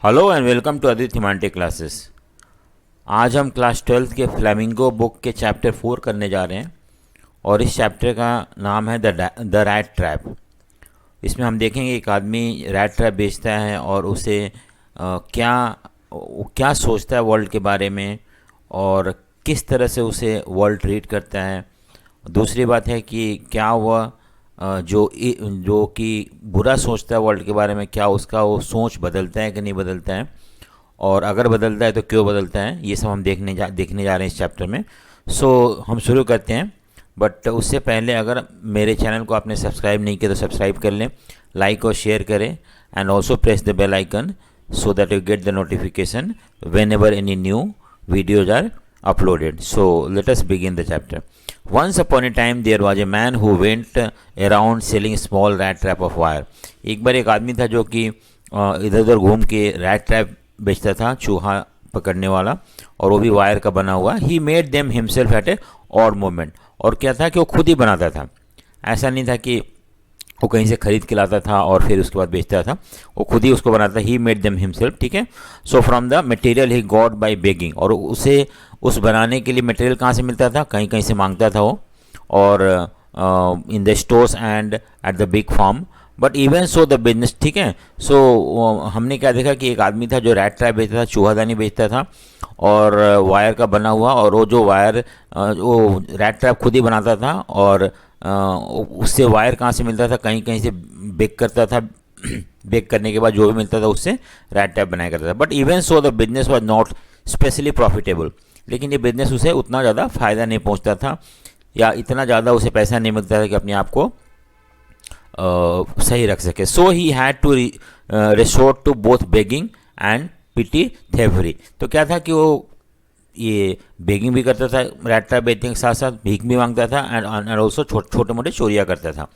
Hello and welcome to Aditya Himante classes. आज हम class 12th के फ्लेमिंगो बुक के चैप्टर 4 करने जा रहे हैं और इस चैप्टर का नाम है द रैट ट्रैप। इसमें हम देखेंगे एक आदमी रैट ट्रैप बेचता है और उसे क्या सोचता है वर्ल्ड के बारे में और किस तरह से उसे वर्ल्ड ट्रीट करता है। दूसरी बात है कि क्या वह जो कि बुरा सोचता है वर्ल्ड के बारे में, क्या उसका वो सोच बदलता है कि नहीं बदलता है, और अगर बदलता है तो क्यों बदलता है। ये सब हम देखने जा रहे हैं इस चैप्टर में। हम शुरू करते हैं। बट उससे पहले अगर मेरे चैनल को आपने सब्सक्राइब नहीं किया तो सब्सक्राइब कर लें, लाइक और शेयर करें and also press the bell icon so that you get the notification whenever any new videos are uploaded. So let us begin the chapter. Once upon a time there was a man who went around selling small rat trap of wire. एक बार एक आदमी था जो कि इधर उधर घूम के रैट ट्रैप बेचता था, चूहा पकड़ने वाला, और वो भी वायर का बना हुआ। He made them himself at A odd moment. और क्या था कि वो खुद ही बनाता था, ऐसा नहीं था कि वो कहीं से खरीद के लाता था और फिर उसके बाद बेचता था, वो खुद ही उसको बनाता। ही मेड देम हिमसेल्फ, ठीक है। So from the material he got by begging. और उसे उस बनाने के लिए मटेरियल कहाँ से मिलता था? कहीं कहीं से मांगता था वो, और in the stores and at the big farm. But even so the business, ठीक है। हमने क्या देखा कि एक आदमी था जो रैट ट्रैप बेचता था, चूहादानी बेचता था और वायर का बना हुआ, और वो जो वायर वो रैट ट्रैप खुद ही बनाता था, और उससे वायर कहाँ से मिलता था? कहीं कहीं से बेक करता था। बेक करने के बाद जो भी मिलता था उससे रैट ट्रैप बनाया करता था। But even so the business was not specially profitable. लेकिन ये बिजनेस उसे उतना ज़्यादा फ़ायदा नहीं पहुंचता था, या इतना ज़्यादा उसे पैसा नहीं मिलता था कि अपने आप को सही रख सके। So he had to resort to both begging and petty thievery. तो क्या था कि वो ये बेगिंग भी करता था, रैट ट्रैप बेचने के साथ साथ भीख भी मांगता था, एंड ऑल्सो छोटे मोटे चोरियाँ करता था।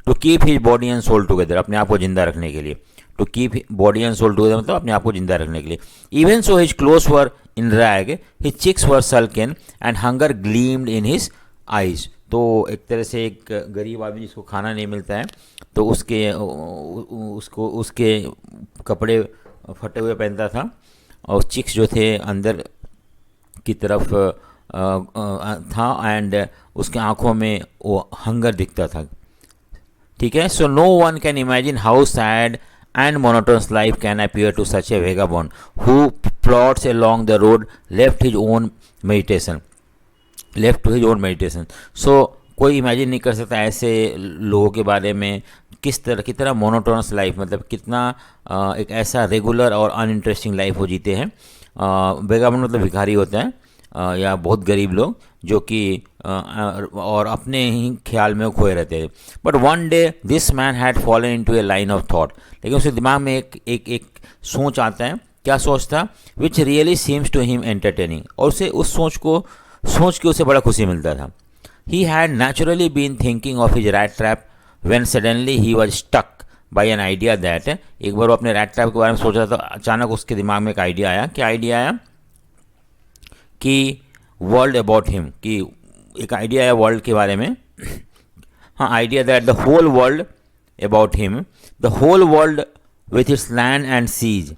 To keep his body and soul together, अपने आप को जिंदा रखने के लिए। To keep body and soul together मतलब अपने आप को जिंदा रखने के लिए। Even so his clothes were in rag, his cheeks were sunken and hunger gleamed in his eyes. तो एक तरह से एक गरीब आदमी जिसको खाना नहीं मिलता है तो उसके कपड़े फटे हुए पहनता था, और चिक्स जो थे अंदर की तरफ था, एंड उसके आंखों में वो हंगर दिखता था, ठीक है। So no one can imagine how sad and monotonous life can appear to such a vagabond who plods along the road left to his own meditation. So कोई इमेजिन नहीं कर सकता ऐसे लोगों के बारे में, कितना मोनोटोनस लाइफ, मतलब कितना एक ऐसा रेगुलर और अनइंटरेस्टिंग लाइफ वो जीते हैं। वेगाबॉन्ड मतलब भिखारी होता है, या बहुत गरीब लोग जो कि और अपने ही ख्याल में खोए रहते हैं। But one day this man had fallen into A line of thought. लेकिन उसके दिमाग में एक सोच आता है। क्या सोच था? Which really seems to him entertaining. और उसे उस सोच के उसे बड़ा खुशी मिलता था। He had naturally been thinking of his rat trap when suddenly he was stuck by an idea that, एक बार वो अपने रैट ट्रैप के बारे में सोच रहा था, अचानक उसके दिमाग में एक आइडिया आया। क्या आइडिया आया? कि वर्ल्ड अबाउट हिम, कि एक आइडिया है वर्ल्ड के बारे में। हाँ, idea that the whole world about him, the whole world with its land and seas,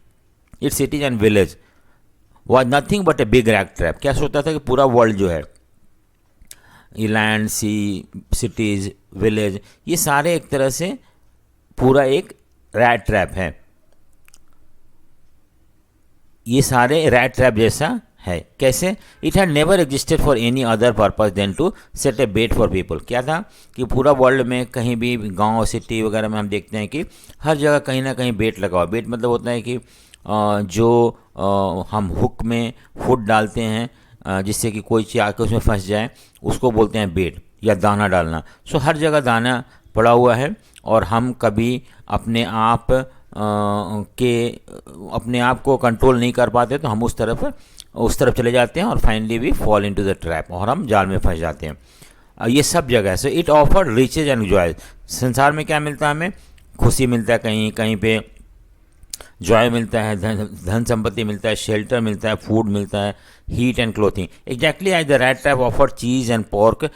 its cities and village was nothing but a big rat trap. क्या सोचता था कि पूरा वर्ल्ड जो है, ये लैंड, सी, सिटीज, विलेज, ये सारे एक तरह से पूरा एक रैट ट्रैप है। ये सारे रैट ट्रैप जैसा है। कैसे? It had never existed for any other purpose than to set a bait for people. क्या था कि पूरा वर्ल्ड में कहीं भी गांव, सिटी वगैरह में हम देखते हैं कि हर जगह कहीं ना कहीं बेट लगा हुआ। बेट मतलब होता है कि हम हुक में फुट डालते हैं जिससे कि कोई चीज़ आके उसमें फंस जाए, उसको बोलते हैं बेट, या दाना डालना। सो हर जगह दाना पड़ा हुआ है, और हम कभी अपने आप को कंट्रोल नहीं कर पाते, तो हम उस तरफ चले जाते हैं और finally we fall into the trap, और हम जाल में फंस जाते हैं। ये सब जगह है। So it offer riches and joy. संसार में क्या मिलता है हमें? खुशी मिलता है, कहीं कहीं पे जॉय मिलता है, धन संपत्ति मिलता है, शेल्टर मिलता है, फूड मिलता है, heat and clothing. Exactly as the rat trap offer cheese and pork,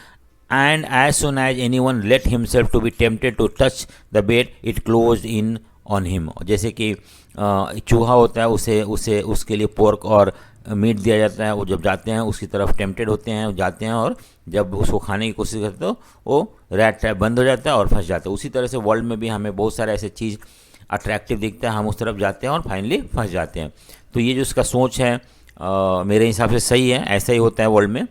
and as soon as anyone let himself to be tempted to touch the bait, it closed in on him. जैसे कि चूहा होता है, उसे उसे उसके लिए pork और मीट दिया जाता है। वो जब जाते हैं उसकी तरफ टेम्पटेड होते हैं, जाते हैं और जब उसको खाने की कोशिश करते हो वो रैट ट्रैप बंद हो जाता है और फंस जाता है। उसी तरह से वर्ल्ड में भी हमें बहुत सारे ऐसे चीज़ अट्रैक्टिव दिखता है, हम उस तरफ जाते हैं और फाइनली फंस जाते हैं। तो ये जो उसका सोच है मेरे हिसाब से सही है, ऐसा ही होता है वर्ल्ड में।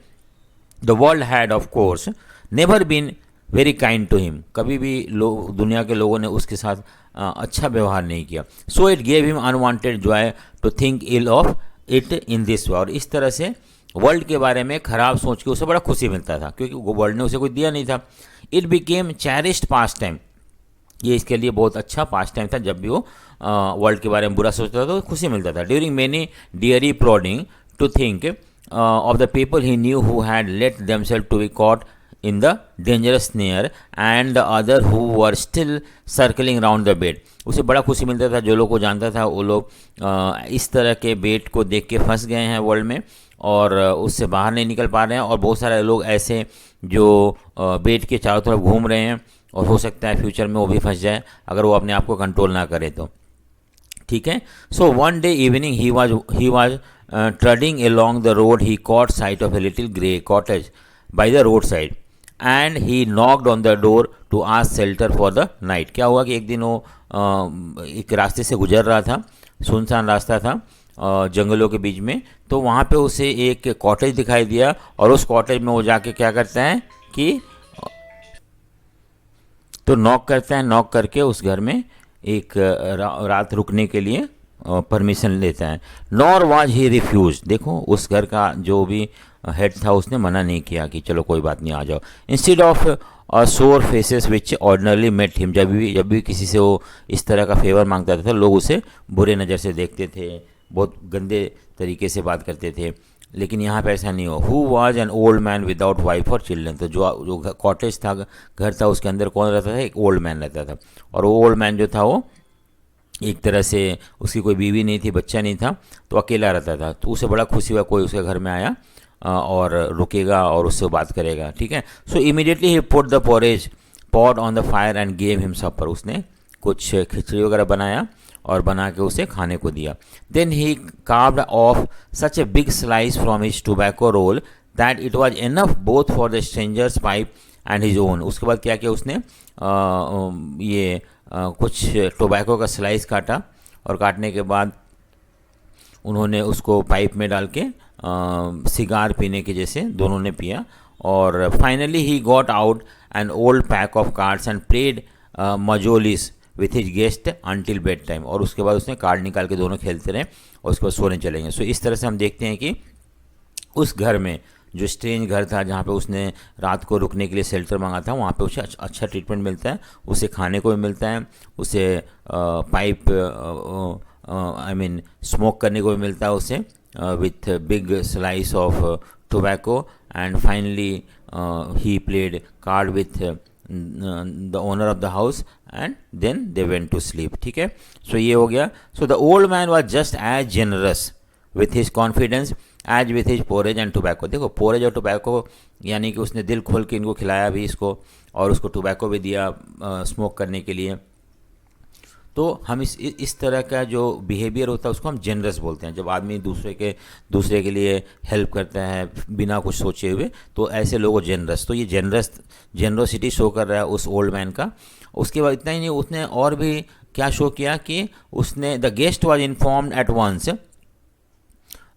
The world had of course never been very kind to him, कभी भी लोग, दुनिया के लोगों ने उसके साथ अच्छा व्यवहार नहीं किया। So it gave him unwanted joy to think ill of it in this way, और इस तरह से वर्ल्ड के बारे में खराब सोच के उसे बड़ा खुशी मिलता था, क्योंकि वर्ल्ड ने उसे कोई दिया नहीं था। It became cherished past time, ये इसके लिए बहुत अच्छा पास्ट टाइम था। जब भी वो वर्ल्ड के बारे में बुरा सोचता था तो खुशी मिलता था। During many dreary plodding to think of the people he knew who had let themselves to be caught in the dangerous snare and the other who were still circling round the bed, उसे बड़ा खुशी मिलता था। जो लोग को जानता था वो लोग इस तरह के बेट को देख के फंस गए हैं वर्ल्ड में और उससे बाहर नहीं निकल पा रहे हैं, और बहुत सारे लोग ऐसे जो बेट के चारों तरफ घूम रहे हैं और हो सकता है फ्यूचर में वो भी फंस जाए अगर वो अपने आप को कंट्रोल ना करे तो। ठीक है। So one day evening he was trading along the road, he caught sight of a little grey cottage by the roadside and he knocked on the door to ask shelter for the night. क्या हुआ कि एक दिन वो एक रास्ते से गुजर रहा था, सुनसान रास्ता था जंगलों के बीच में, तो वहाँ पे उसे एक कॉटेज दिखाई दिया और उस कॉटेज में वो जाके क्या करता है कि तो नॉक करता है, नॉक करके उस घर में एक रात रुकने के लिए परमिशन लेता है। नॉर वाज ही रिफ्यूज, देखो उस घर का जो भी हेड था उसने मना नहीं किया कि चलो कोई बात नहीं आ जाओ। इंस्टेड ऑफ सोर फेसेस विच ऑर्डिनरली मेट हिम, जब भी किसी से वो इस तरह का फेवर मांगता था लोग उसे बुरे नज़र से देखते थे, बहुत गंदे तरीके से बात करते थे, लेकिन यहाँ पे ऐसा नहीं हो। Who was an old man without wife और चिल्ड्रन, तो जो कॉटेज था, घर था, उसके अंदर कौन रहता था? एक ओल्ड मैन रहता था, और वो ओल्ड मैन जो था वो एक तरह से उसकी कोई बीवी नहीं थी, बच्चा नहीं था, तो अकेला रहता था। तो उसे बड़ा खुशी हुआ कोई उसके घर में आया और रुकेगा और उससे बात करेगा। ठीक है। So immediately he put the porridge pot on the fire and gave him supper, उसने कुछ खिचड़ी वगैरह बनाया और बना के उसे खाने को दिया। Then he carved off such a big slice from his tobacco roll that it was enough both for the stranger's pipe and his own. उसके बाद क्या किया उसने, कुछ टोबैको का स्लाइस काटा और काटने के बाद उन्होंने उसको पाइप में डाल के सिगार पीने के जैसे दोनों ने पिया। और finally he got out an old pack of cards and played mjolis with his guest until bed time, और उसके बाद उसने कार्ड निकाल के दोनों खेलते रहे और उसके बाद सोने चलेंगे। सो इस तरह से हम देखते हैं कि उस घर में, जो स्ट्रेंज घर था जहाँ पे उसने रात को रुकने के लिए शेल्टर मांगा था, वहाँ पे उसे अच्छा ट्रीटमेंट मिलता है, उसे खाने को भी मिलता है, उसे पाइप आई मीन स्मोक करने को भी मिलता है उसे with a big slice of tobacco, and finally he played card with the owner of the house and then they went to sleep. ठीक है। so ये हो गया। so the old man was just as generous with his confidence as with his porridge and tobacco। देखो porridge और tobacco यानी कि उसने दिल खोल के इनको खिलाया भी इसको, और उसको tobacco भी दिया स्मोक करने के लिए। तो हम इस तरह का जो बिहेवियर होता है उसको हम जेनरस बोलते हैं। जब आदमी दूसरे के लिए हेल्प करता है बिना कुछ सोचे हुए, तो ऐसे लोगों जेनरस, तो ये जेनरोसिटी शो कर रहा है उस ओल्ड मैन का। उसके बाद इतना ही नहीं, उसने और भी क्या शो किया कि उसने the guest was informed at once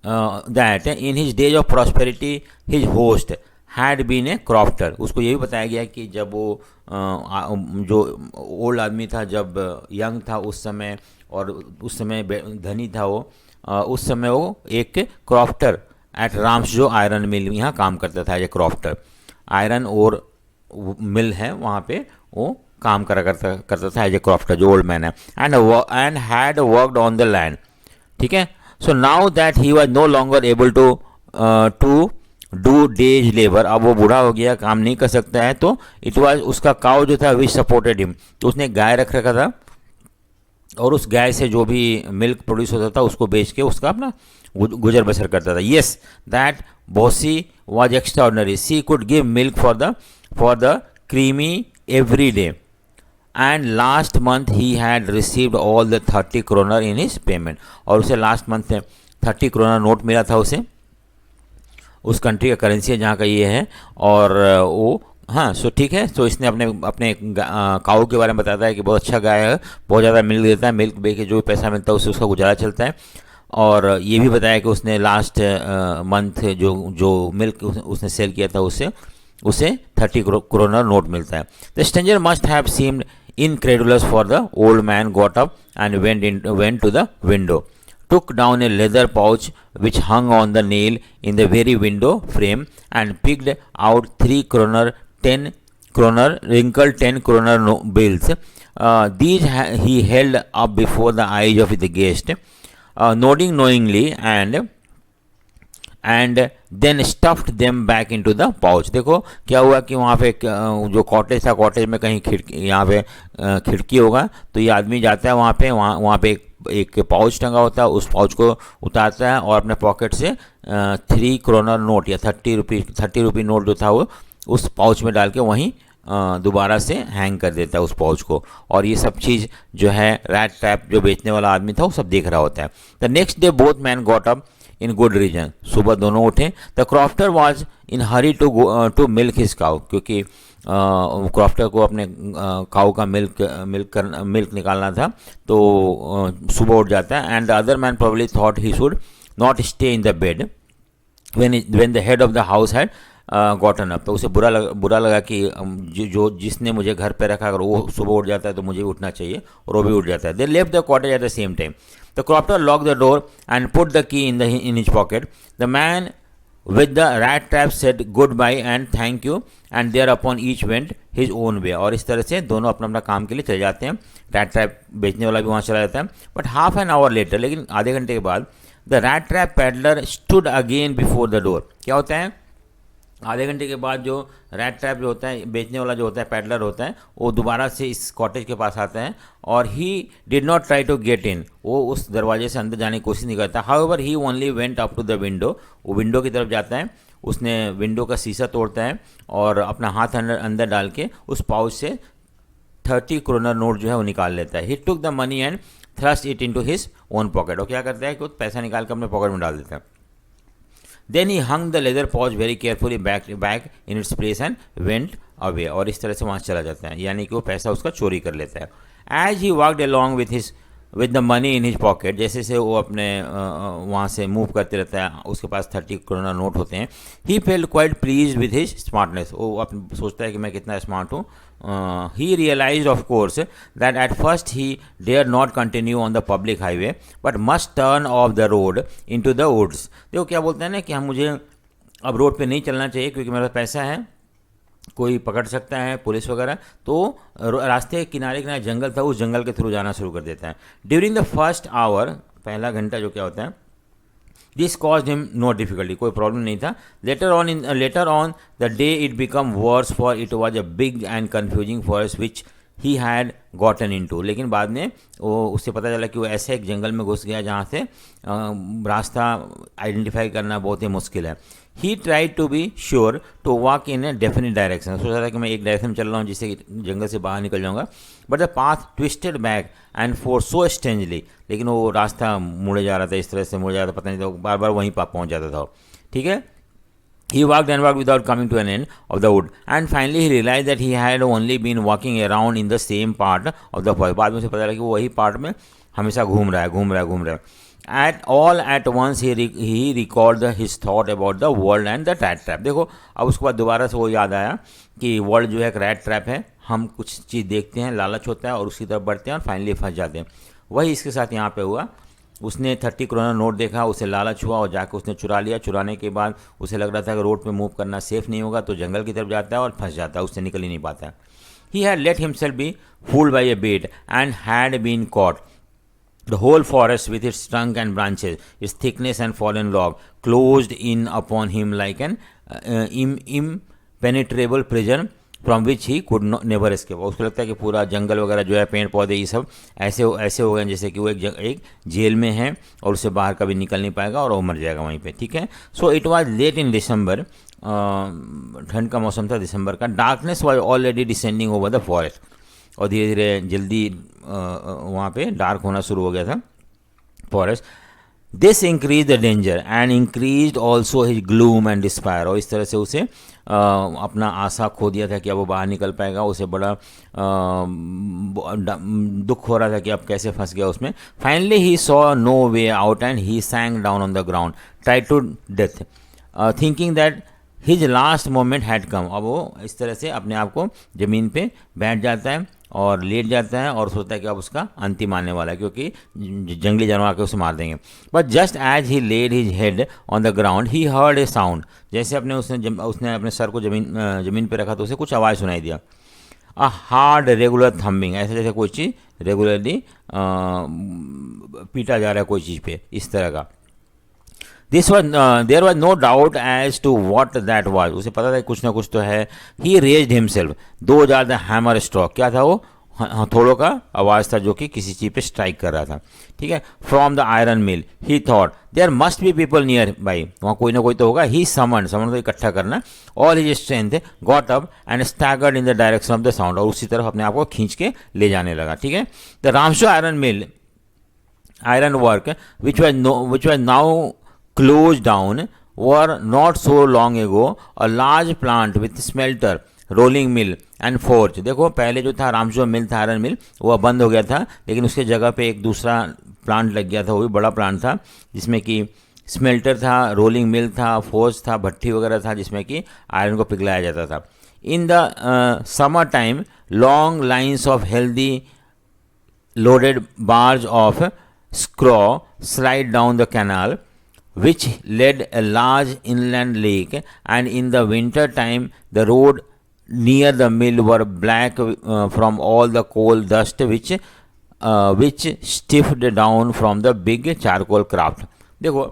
that in his days of prosperity his host had been a crofter. उसको ये भी बताया गया कि जब वो जो ओल्ड आदमी था, जब यंग था उस समय, और उस समय धनी था वो, उस समय वो एक क्रॉफ्टर एट राम्स जो आयरन मिल यहाँ काम करता था। ये क्रॉफ्टर आयरन और मिल है वहाँ पे वो काम करता था एज ए क्रॉफ्टर, जो ओल्ड मैन है। And had worked on the land. ठीक है। So now that he was no longer able to do days labour, अब वो बूढ़ा हो गया, काम नहीं कर सकता है, तो इट वाज उसका काउ जो था विच सपोर्टेड हिम, तो उसने गाय रख रखा था और उस गाय से जो भी मिल्क प्रोड्यूस होता था उसको बेच के उसका अपना गुजर बसर करता था। Yes that Bossy was extraordinary, she could give milk for the creamery every day and last month he had received all the 30 kroner in his payment, और उसे लास्ट मंथ 30 kroner नोट मिला था उसे, उस country का currency है जहाँ का ये है, और वो हाँ सो ठीक है। तो इसने अपने अपने काऊ के बारे में बताता है कि बहुत अच्छा गाय है, बहुत ज़्यादा मिल्क देता है, मिल्क बेच के जो भी पैसा मिलता है उससे उसका गुजारा चलता है। और ये भी बताया कि उसने लास्ट मंथ जो जो मिल्क उसने सेल किया था उससे उसे 30 kroner नोट मिलता है। The stranger must have seemed incredulous for the old man got up and went to the window, took down a leather pouch which hung on the nail in the very window frame and picked out 3 kroner 10 kroner wrinkled 10 kroner bills. These he held up before the eyes of the guest, nodding knowingly and then stuffed them back into the pouch. देखो क्या हुआ कि वहाँ पे जो cottage था, cottage में कहीं खिड़की, यहाँ पे खिड़की होगा, तो ये आदमी जाता है वहाँ पे एक पाउच टंगा होता है, उस पाउच को उतारता है और अपने पॉकेट से 3 kroner नोट या 30 रुपी नोट जो था वो उस पाउच में डाल के वहीं दोबारा से हैंग कर देता है उस पाउच को। और ये सब चीज़ जो है रैट ट्रैप जो बेचने वाला आदमी था वो सब देख रहा होता है। The next day both man got up in good reason, सुबह दोनों उठे। The crofter was in hurry to milk his cow, क्योंकि क्रॉफ्टर को अपने काउ का मिल्क निकालना था, तो सुबह उठ जाता है। And the other man probably thought he should not stay in the bed when the head of the house had gotten up. तो उसे बुरा लगा कि जिसने मुझे घर पे रखा अगर वो सुबह उठ जाता है तो मुझे भी उठना चाहिए, और वो भी उठ जाता है। They left the cottage at the same time. The crofter lock the door and put the key in his pocket. The man with the rat trap said goodbye and thank you and thereupon each went his own way. और इस तरह से दोनों अपना अपना काम के लिए चले जाते हैं। रैट ट्रैप बेचने वाला भी वहाँ चला जाता है। But half an hour later, लेकिन आधे घंटे के बाद, the rat trap peddler stood again before the door. क्या होता है, आधे घंटे के बाद जो रैट ट्रैप जो होता है, बेचने वाला जो होता है, पैडलर होता है, वो दोबारा से इस कॉटेज के पास आता है और he did not try to get in, वो उस दरवाजे से अंदर जाने की कोशिश नहीं करता। However he only went up to the window, वो विंडो की तरफ जाता है, उसने विंडो का शीशा तोड़ता है और अपना हाथ अंदर डाल के उस पाउच से 30 kroner नोट जो है वो निकाल लेता है। He took the money and thrust it into his own pocket. और क्या करता है कि वो पैसा निकाल कर अपने पॉकेट में डाल देता है। Then he hung the leather pouch very carefully back in its place and went away. और इस तरह से वहाँ चला जाता है, यानी कि वो पैसा उसका चोरी कर लेता है। As he walked along with the money in his pocket, जैसे से वो अपने वहाँ से मूव करते रहता है, उसके पास 30 kroner नोट होते हैं। He felt quite pleased with his smartness. वो अपने सोचता है कि मैं कितना स्मार्ट हूँ। He realized of course that at first he dared not continue on the public highway but must turn off the road into the woods. देखो क्या बोलते हैं ना कि मुझे अब रोड पे नहीं चलना चाहिए क्योंकि मेरे पास पैसा है, कोई पकड़ सकता है पुलिस वगैरह, तो रास्ते के किनारे जंगल था, उस जंगल के थ्रू जाना शुरू कर देता है। ड्यूरिंग द फर्स्ट आवर, पहला घंटा जो क्या होता है, this caused him no difficulty, कोई प्रॉब्लम नहीं था। Later on the day it become worse for it was a big and confusing forest which he had gotten in to. लेकिन बाद में वो उससे पता चला कि वो ऐसे एक जंगल में घुस गया जहाँ से रास्ता आइडेंटिफाई करना बहुत ही मुश्किल है। He tried to be sure to walk in a definite direction, सोचा था कि मैं एक डायरेक्शन में चल रहा हूँ जिससे कि जंगल से बाहर निकल जाऊँगा। But the path twisted back and four so strangely, लेकिन वो रास्ता मुड़े जा रहा था, इस तरह से मुड़े जा रहा था, पता नहीं था, बार बार वहीं पर पहुँच जाता था। ठीक है, he walked and walked without coming to an end of the wood and finally he realized that he had only been walking around in the same part of the forest. बाद में उसे पता लगा कि वो वही पार्ट में हमेशा घूम रहा है। At once he recalled his thought about the world and the rat trap. देखो अब उसके बाद दोबारा से वो याद आया कि वर्ल्ड जो है एक रैट ट्रैप है, हम कुछ चीज़ देखते हैं, लालच होता है और उसकी तरफ बढ़ते हैं और फाइनली फंस जाते हैं। वही इसके साथ यहाँ पे हुआ। उसने 30 kroner नोट देखा, उसे लालच हुआ और जाकर उसने चुरा लिया। चुराने के बाद उसे लग रहा था कि रोड पे मूव करना सेफ नहीं होगा, तो जंगल की तरफ जाता है और फंस जाता है, उससे निकल ही नहीं पाता है। He had let himself be fooled by a bait and had been caught. The whole forest with its trunk and branches, its thickness and fallen log, closed in upon him like an impenetrable prison from which he could never escape. उसको लगता है कि पूरा जंगल वगैरह जो है, पेड़ पौधे, ये सब ऐसे हो गए जैसे कि वो एक जेल में है और उससे बाहर कभी निकल नहीं पाएगा और वो मर जाएगा वहीं पे। ठीक है, सो इट वाज लेट इन दिसंबर, ठंड का मौसम था दिसंबर का। Darkness was already descending over the forest, और धीरे धीरे जल्दी वहाँ पे डार्क होना शुरू हो गया था forest. This increase the danger and increase also his gloom and despair, और इस तरह से उसे अपना आशा खो दिया था कि अब वो बाहर निकल पाएगा। उसे बड़ा दुख हो रहा था कि अब कैसे फंस गया उसमें। Finally he saw no way out and he sank down on the ground tired to death thinking that his last moment had come. अब वो इस तरह से अपने आप को ज़मीन पे बैठ जाता है और लेट जाता है और सोचता है कि अब उसका अंतिम आने वाला है, क्योंकि जंगली जानवर आके उसे मार देंगे। But just as he laid his head on the ground he heard a sound, जैसे उसने अपने सर को जमीन पे रखा तो उसे कुछ आवाज़ सुनाई दिया। अ हार्ड रेगुलर थम्बिंग, ऐसे जैसे कोई चीज़ रेगुलरली पीटा जा रहा है कोई चीज़ पे, इस तरह का। There was no doubt as to what that was, उसे पता था कि कुछ ना कुछ तो है। He raised himself to jar the hammer stroke, क्या था वो? हथौड़ों का आवाज़ था जो कि किसी चीज़ पे स्ट्राइक कर रहा था, ठीक है। From the iron mill he thought there must be people nearby, वहाँ कोई ना कोई तो होगा। ही समन तो इकट्ठा करना। All his strength got up and staggered in the direction of the sound, और उसी तरफ अपने आप को खींच के ले जाने लगा, ठीक है। The Ramsjo iron mill iron work which was now closed down were not so long ago a large plant with smelter rolling mill and forge। देखो पहले जो था रामशो मिल था आयरन मिल, वो बंद हो गया था, लेकिन उसके जगह पे एक दूसरा प्लांट लग गया था, वो भी बड़ा प्लांट था जिसमें कि स्मेल्टर था, रोलिंग मिल था, फोर्ज था, भट्टी वगैरह था जिसमें कि आयरन को पिघलाया जाता था। In the summer time long lines of healthy loaded barge of straw slide down the canal which led a large inland lake, and in the winter time the road near the mill were black from all the coal dust which stiffed down from the big charcoal craft। देखो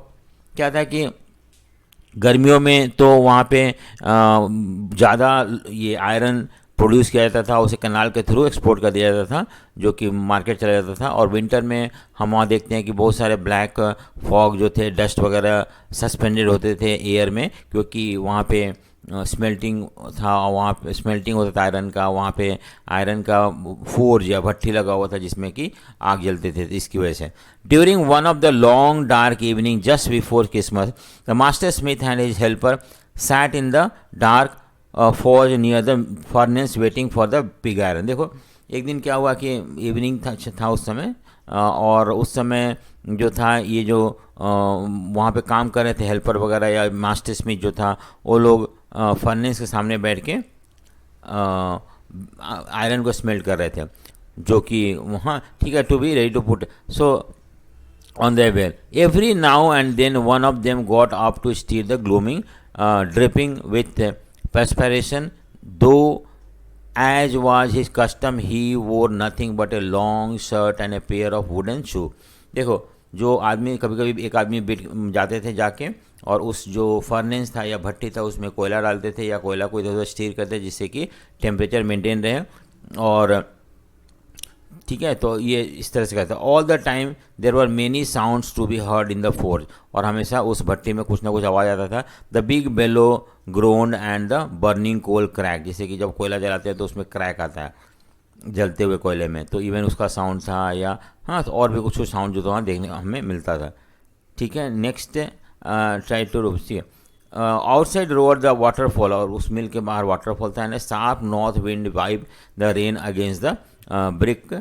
क्या था कि गर्मियों में तो वहाँ पे ज़्यादा ये आयरन प्रोड्यूस किया जाता था, उसे कनाल के थ्रू एक्सपोर्ट कर दिया जाता था जो कि मार्केट चला जाता था। और विंटर में हम वहाँ देखते हैं कि बहुत सारे ब्लैक फॉग जो थे, डस्ट वगैरह सस्पेंडेड होते थे एयर में, क्योंकि वहाँ पे स्मेल्टिंग था, वहाँ पे स्मेल्टिंग होता था आयरन का, वहाँ पे आयरन का फोर्ज या भट्टी लगा हुआ था जिसमें कि आग जलते थे, इसकी वजह से। During one of the long dark evening just before Christmas the master Smith and his helper sat in the dark forge near the furnace waiting for the pig iron. देखो एक दिन क्या हुआ कि इवनिंग था उस समय, और उस समय जो था ये जो वहाँ पे काम कर रहे थे हेल्पर वगैरह या मास्टर स्मिथ जो था, वो लोग फर्नेस के सामने बैठ के आयरन को स्मेल्ट कर रहे थे, जो कि वहाँ, ठीक है, to be ready to put so on their way. Every now and then one of them got up to steer the gloaming, dripping with perspiration, though as was his custom he wore nothing but a long shirt and a pair of wooden shoe। देखो जो आदमी कभी कभी एक आदमी बैठ जाते थे जाके और उस जो फर्नेस था या भट्टी था उसमें कोयला डालते थे या कोयला को इधर उधर स्टीर करते जिससे कि टेम्परेचर मेंटेन रहे, और ठीक है, तो ये इस तरह से कहता है। All the time there were many sounds to be heard in the forge, और हमेशा उस भट्टी में कुछ ना कुछ आवाज़ आता था। The big bellow groaned and the burning coal crack, जैसे कि जब कोयला जलाते हैं तो उसमें क्रैक आता है जलते हुए कोयले में, तो इवन उसका साउंड था, या हाँ तो और भी कुछ साउंड जो था वहाँ देखने हमें मिलता था, ठीक है। नेक्स्ट ट्राई टू रूप, ठीक है। आउटसाइड रोड द वाटरफॉल, और उस मिल के बाहर वाटरफॉल था, and sharp north wind vibe the rain against the brick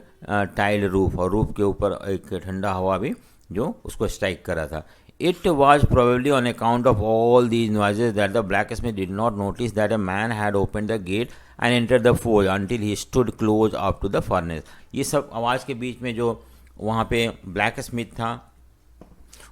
tile roof, और रूफ के ऊपर एक ठंडा हवा भी जो उसको स्ट्राइक कर रहा था। It was probably on account of all these noises that the blacksmith did not notice that a man had open the gate and enter the forge until he stood close up to the furnace. ये सब आवाज़ के बीच में जो वहाँ पे black Smith था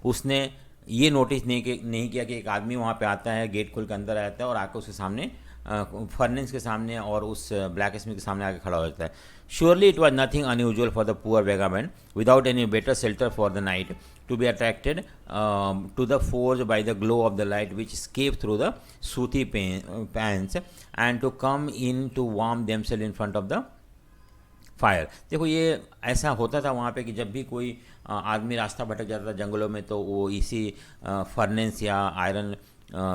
उसने ये नोटिस नहीं किया कि एक आदमी वहाँ पे आता है, गेट खोल के अंदर आता है और आकर उसके सामने फर्नेस के सामने और उस ब्लैक स्मिथ के सामने आके खड़ा हो जाता है। Surely it was nothing unusual for the poor vagabond without any better shelter for the night to be attracted to the forge by the glow of the light which escaped through the sooty panes and to come in to warm themself in front of the fire. देखो ये ऐसा होता था वहाँ पे कि जब भी कोई आदमी रास्ता भटक जाता था जंगलों में तो वो इसी फर्नेस या आयरन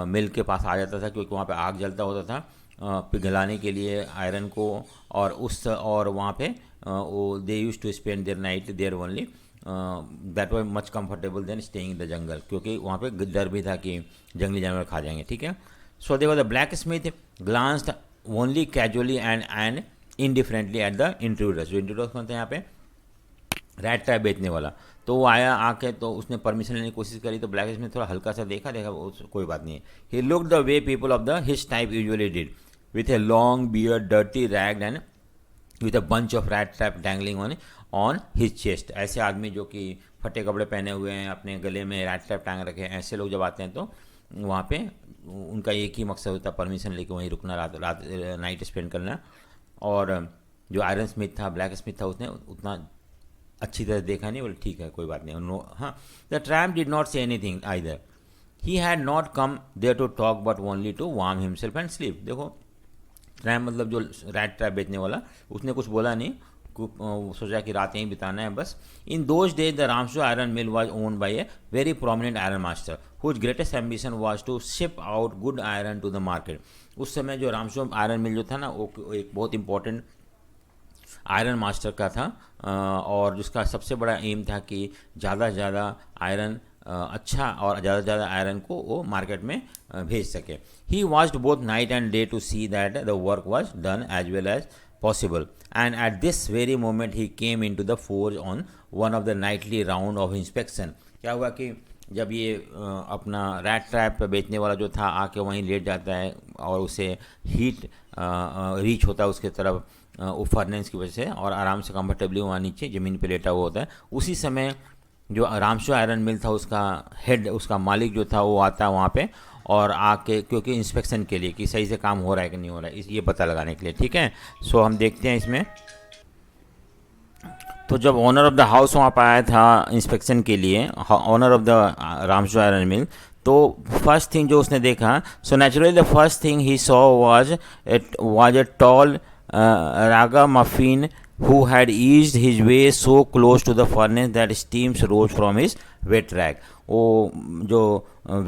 मिल के पास आ जाता था, क्योंकि वहाँ पे आग जलता होता था पिघलाने के लिए आयरन को, और वहाँ पे वो they use to spend their night there only, that was much comfortable than staying in the jungle, क्योंकि वहाँ पे डर भी था कि जंगली जानवर खा जाएंगे, ठीक है। सो देखो the black Smith glanced only casually and indifferently at the intruders. जो इंट्रूडर्स होते हैं यहाँ पे रैट ट्रैप बेचने वाला, तो वो आया आके, तो उसने परमिशन लेने की कोशिश करी, तो ब्लैक स्मिथ थोड़ा हल्का सा देखा कोई बात नहीं है। He look the way people of the his type usually did, with a long beard, dirty ragged and with a bunch of rat trap dangling on his chest. ऐसे आदमी जो कि फटे कपड़े पहने हुए हैं, अपने गले में रैट ट्रैप टांग रखे हैं, ऐसे लोग जब आते हैं तो वहाँ पे उनका एक ही मकसद होता है परमिशन लेके वहीं रुकना, रात नाइट स्पेंड करना। और जो आयरन स्मिथ था, ब्लैक स्मिथ था, उसने उतना अच्छी तरह देखा नहीं, बोले ठीक है कोई बात नहीं। नो, हाँ, the tramp did not say anything either, he had not come there to talk but only to warm himself and sleep. देखो ट्रैम्प मतलब जो रैट ट्रैप बेचने वाला, उसने कुछ बोला नहीं, सोचा कि रात यहीं बिताना है बस। In those days the Ramsjo iron mill was owned by a very prominent iron master whose greatest ambition was to ship out good iron to the market. उस समय जो रामशो आयरन मिल जो था ना, वो एक बहुत इंपॉर्टेंट आयरन मास्टर का था, और जिसका सबसे बड़ा एम था कि ज़्यादा से ज़्यादा आयरन, अच्छा और ज़्यादा से ज़्यादा आयरन को वो मार्केट में भेज सके। He watched both night and day to see that the work was done as well as possible, and at this very moment he came into the forge on one of the nightly round of inspection। क्या हुआ कि जब ये अपना rat trap बेचने वाला जो था आके वहीं लेट जाता है और उसे हीट रीच होता है उसके तरफ वो फर्नेस की वजह से, और आराम से कंफर्टेबली वहाँ नीचे ज़मीन पे लेटा हुआ होता है। उसी समय जो रामशो आयरन मिल था उसका हेड, उसका मालिक जो था वो आता है वहाँ पे और आके, क्योंकि इंस्पेक्शन के लिए कि सही से काम हो रहा है कि नहीं हो रहा है, ये पता लगाने के लिए, ठीक है। सो हम देखते हैं इसमें। तो जब ओनर ऑफ द हाउस वहाँ पर आया था इंस्पेक्शन के लिए, owner of the Ramsjo iron मिल, तो फर्स्ट थिंग जो उसने देखा, so naturally the first thing he saw was a tall Raga muffin who had eased his way so close to the furnace that steams rose from his wet rag। वो जो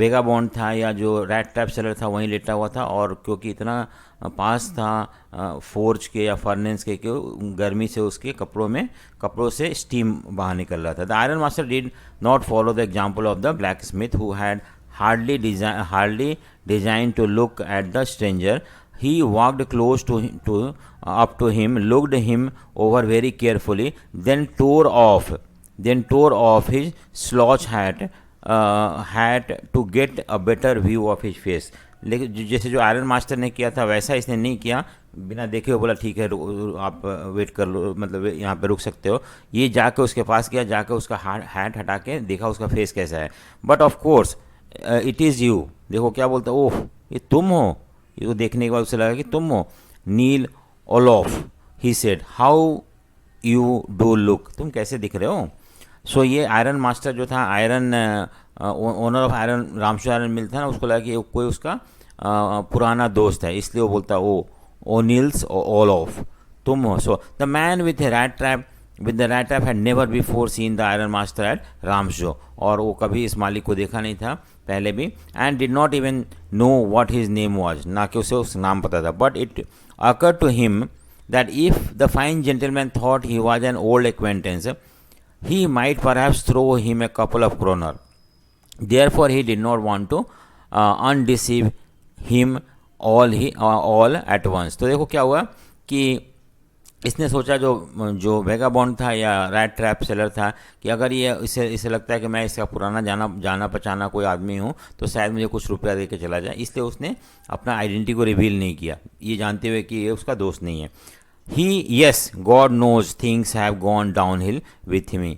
vagabond था या जो rat trap seller था वहीं लेटा हुआ था, और क्योंकि इतना पास था फोर्ज के या फर्नेस के, गर्मी से उसके कपड़ों से स्टीम बाहर निकल रहा था। The iron master did not follow the example of the blacksmith who had hardly design to look at the stranger. He walked close up to him, looked him over very carefully, then tore off his slouch hat to get a better view of his face। लेकिन जैसे जो iron master ने किया था वैसा इसने नहीं किया, बिना देखे हुए बोला ठीक है आप वेट कर लो, मतलब यहाँ पे रुक सकते हो। ये जाके उसके पास गया, जाके उसका हैट हटा के देखा उसका फेस कैसा है। But of course it is you. देखो क्या बोलता, ओह ये तुम हो। ये तो देखने के बाद उसे लगा कि तुम हो Nils Olof. He said how you do look, तुम कैसे दिख रहे हो। सो ये आयरन मास्टर जो था, iron owner of iron Ramsjo iron mill था ना, उसको लगा कि कोई उसका पुराना दोस्त है, इसलिए वो बोलता ओ नील्स ओलोफ तुम हो। So the man with the rat trap had never before seen the iron master at Ramsjo, और वो कभी इस मालिक को देखा नहीं था पहले भी, and did not even know what his name was, ना कि उसे उस नाम पता था। But it occurred to him that if the fine gentleman thought he was an old acquaintance he might perhaps throw him a couple of kroner. Therefore he did not want to undeceive him all at once। तो देखो क्या हुआ कि इसने सोचा जो vagabond था या रैट ट्रैप सेलर था कि अगर ये इसे लगता है कि मैं इसका पुराना जाना पहचाना कोई आदमी हूँ तो शायद मुझे कुछ रुपया दे के चला जाए, इसलिए उसने अपना आइडेंटिटी को रिवील नहीं किया, ये जानते हुए कि ये उसका दोस्त नहीं है। Yes, God knows things have gone downhill with me।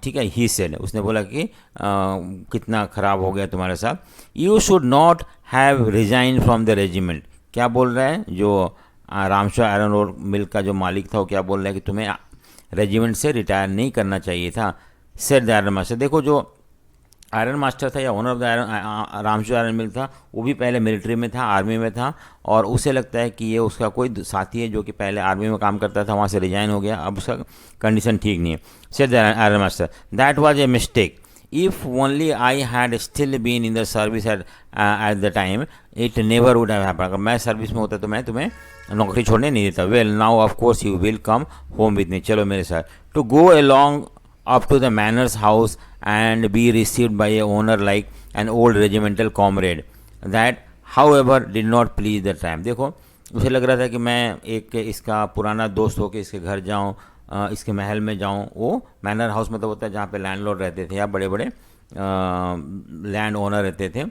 ठीक है, he said, उसने बोला कि कितना ख़राब हो गया तुम्हारे साथ। You should not have resigned from the regiment। क्या बोल रहा है जो रामशो आयरन और मिल का जो मालिक था, वो क्या बोल रहा है कि तुम्हें रेजिमेंट से रिटायर नहीं करना चाहिए था। said the iron master. देखो जो आयरन मास्टर था या owner of the iron Ramsjo iron mill था, वो भी पहले मिलिट्री में था, आर्मी में था, और उसे लगता है कि ये उसका कोई साथी है जो कि पहले आर्मी में काम करता था, वहाँ से रिजाइन हो गया, अब उसका कंडीशन ठीक नहीं है। Said the iron master that was a mistake if only I had still been in the service at the time it never would have happened. अगर मैं सर्विस में होता तो मैं तुम्हें नौकरी छोड़ने नहीं देता। Well now of course you will come home with me, चलो मेरे साथ। To go along up to the manor's house and be received by a owner like an old regimental comrade that however did not please the tramp। देखो उसे लग रहा था कि मैं एक इसका पुराना दोस्त होकर इसके घर जाऊं, इसके महल में जाऊं। वो मैनर हाउस मतलब होता है जहाँ पे लैंडलॉर्ड रहते थे या बड़े बड़े लैंड ओनर रहते थे।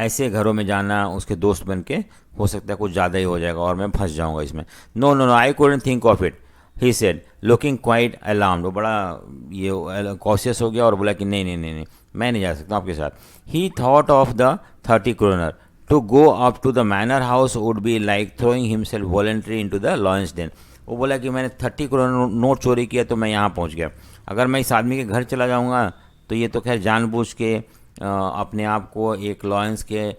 ऐसे घरों में जाना उसके दोस्त बन के हो सकता है कुछ ज़्यादा ही हो जाएगा और मैं फंस जाऊंगा इसमें। No no no I couldn't think of it he said looking quite alarmed. वो बड़ा ये कॉशियस हो गया और बोला कि नहीं नहीं नहीं नहीं मैं नहीं जा सकता आपके साथ। He thought of the 30 kroner to go up to the manor house would be like throwing himself voluntary in to the lion's den. वो बोला कि मैंने 30 करोड़ नोट चोरी किया तो मैं यहाँ पहुँच गया। अगर मैं इस आदमी के घर चला जाऊँगा तो ये तो खैर जानबूझ के अपने आप को एक लॉयंस के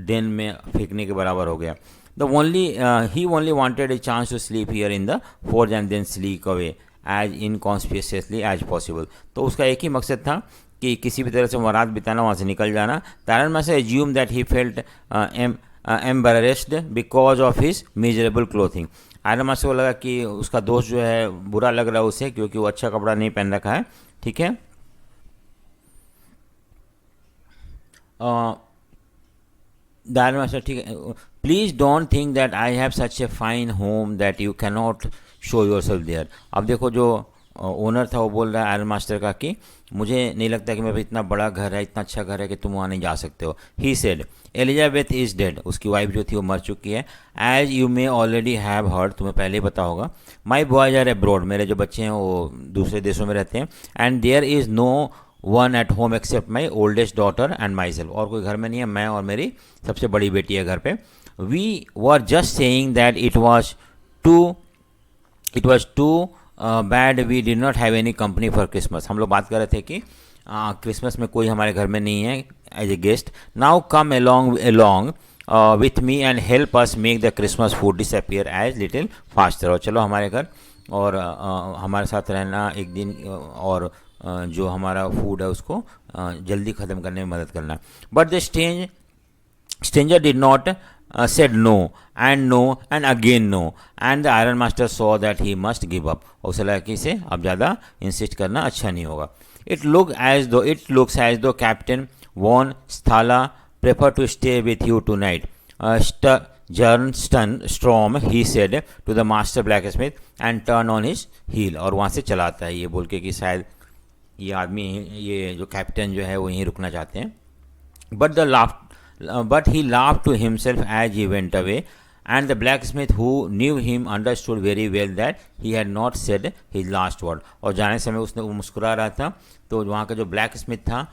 डेन में फेंकने के बराबर हो गया। He only wanted a chance to sleep here in the forge and then slink away as inconspicuously as possible। तो उसका एक ही मकसद था कि किसी भी तरह से वो रात बिताना, वहाँ से निकल जाना। तारन master assumed that he felt embarrassed because of his miserable clothing। Iron master को लगा कि उसका दोस्त जो है बुरा लग रहा है उसे क्योंकि वो अच्छा कपड़ा नहीं पहन रखा है। ठीक है, दायरन मास्टर ठीक है, please don't think that I have such a fine home that you cannot show yourself there. अब देखो जो ओनर था वो बोल रहा है आयरन मास्टर का कि मुझे नहीं लगता कि मेरे इतना बड़ा घर है, इतना अच्छा घर है कि तुम वहाँ नहीं जा सकते हो। He said Elizabeth is dead. उसकी वाइफ जो थी वो मर चुकी है। As you may already have heard, तुम्हें पहले ही पता होगा। माई बॉयज आर अब्रॉड, मेरे जो बच्चे हैं वो दूसरे देशों में रहते हैं। And there is no one at home except my oldest daughter and myself. और कोई घर में नहीं है, मैं और मेरी सबसे बड़ी बेटी है घर पे। We were just saying that it was too bad we did not have any company for Christmas. हम लोग बात कर रहे थे कि क्रिसमस में कोई हमारे घर में नहीं है as a guest. Now come along with me and help us make the Christmas food disappear as little faster. और चलो हमारे घर और हमारे साथ रहना एक दिन और जो हमारा फूड है उसको जल्दी ख़त्म करने में मदद करना। But the stranger did not said no and again no and the iron master saw that he must give up। और उसे लगा कि इसे अब ज़्यादा इंसिस्ट करना अच्छा नहीं होगा। It looks as though Captain von Sthala prefer to stay with you tonight। Strom he said to the master blacksmith and turn on his heel। और वहाँ से चलाता है ये बोल के कि शायद ये आदमी ये जो कैप्टन जो है वो यहीं रुकना चाहते हैं। But he laughed to himself as he went away and the blacksmith who knew him understood very well that he had not said his last word। और जाने समय उसने वो मुस्कुरा रहा था तो वहाँ का जो ब्लैक स्मिथ था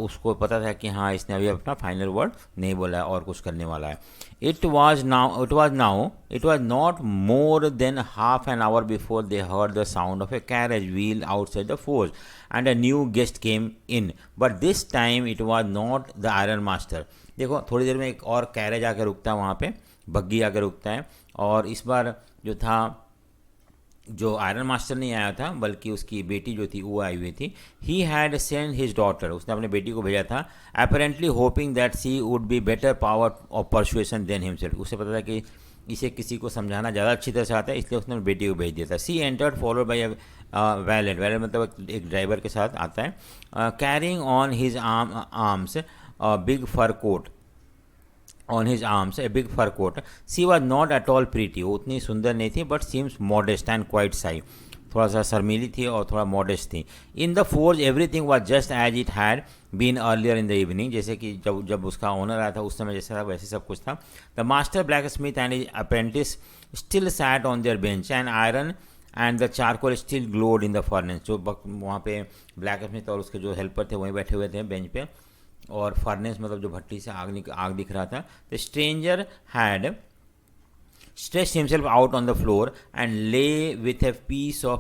उसको पता था कि हाँ इसने अभी अपना फाइनल वर्ड नहीं बोला है और कुछ करने वाला है। It was not more than half an hour before they heard the sound of a carriage wheel outside the forge and a new guest came in, but this time it was not the iron master। देखो थोड़ी देर में एक और carriage आकर रुकता है वहाँ पे, बग्गी आकर रुकता है और इस बार जो था जो आयरन मास्टर नहीं आया था बल्कि उसकी बेटी जो थी वो आई हुई थी। He had send his daughter, उसने अपने बेटी को भेजा था। Apparently hoping that she would be better power of persuasion than himself. उसे पता था कि इसे किसी को समझाना ज़्यादा अच्छी तरह से आता है इसलिए उसने बेटी को भेज दिया था। She entered followed by valet मतलब एक ड्राइवर के साथ आता है। Carrying on his arms big fur coat on his arms a big fur coat। She was not at all pretty, वो उतनी सुंदर नहीं थी but seems modest and quite shy। थोड़ा सा शर्मीली थी और थोड़ा मॉडेस्ट थी। In the forge everything was just as it had been earlier in the evening। जैसे कि जब उसका ओनर आया था उस समय जैसा था वैसे सब कुछ था। The master blacksmith and his apprentice still sat on their bench and iron and the charcoal still glowed in the furnace। जो वहाँ पे ब्लैक स्मिथ और उसके जो हेल्पर थे वहीं बैठे हुए थे बेंच पे और फर्नेस मतलब जो भट्टी से आग दिख रहा था। The stranger had stretched himself out on the floor and lay with a piece of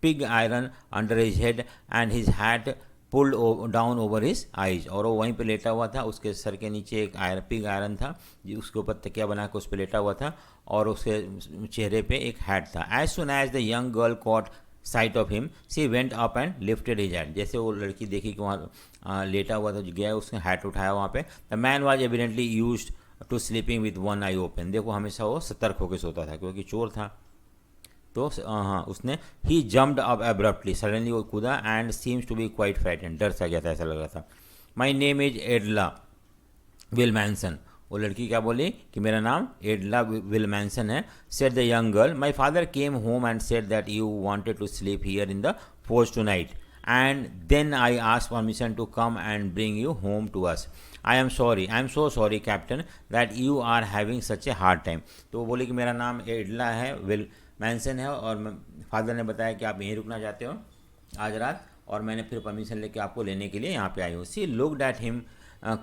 pig iron under his head and his hat pulled down over his eyes। और वो वहीं पे लेटा हुआ था, उसके सर के नीचे एक पिग आयरन था उसके ऊपर तकिया बना के उस पर लेटा हुआ था और उसके चेहरे पे एक हैट था। As soon as the young girl caught sight of him she went up and lifted his hand. जैसे वो लड़की देखी कि वहाँ लेटा हुआ था, गया उसने हैट उठाया वहाँ पे। The man was evidently used to sleeping with one eye open. देखो हमेशा वो सतर्क होकर सोता था क्योंकि चोर था। तो हाँ, उसने he jumped up abruptly, suddenly वो कूदा and seems to be quite frightened, डर सा गया था, ऐसा लग रहा था। My name is Edla Willmansson. वो लड़की क्या बोली कि मेरा नाम एडला विलमैनसन है। Said the young girl, my father came home and said that you wanted to sleep here in the forge tonight and then I ask permission to come and bring you home to us. I am so sorry captain that you are having such a hard time. तो वो बोली कि मेरा नाम एडला है, will मैंसन है, और father ने बताया कि आप यहीं रुकना चाहते हो आज रात, और मैंने फिर परमिशन लेके आपको लेने के लिए यहाँ पे आई हूँ। She looked at him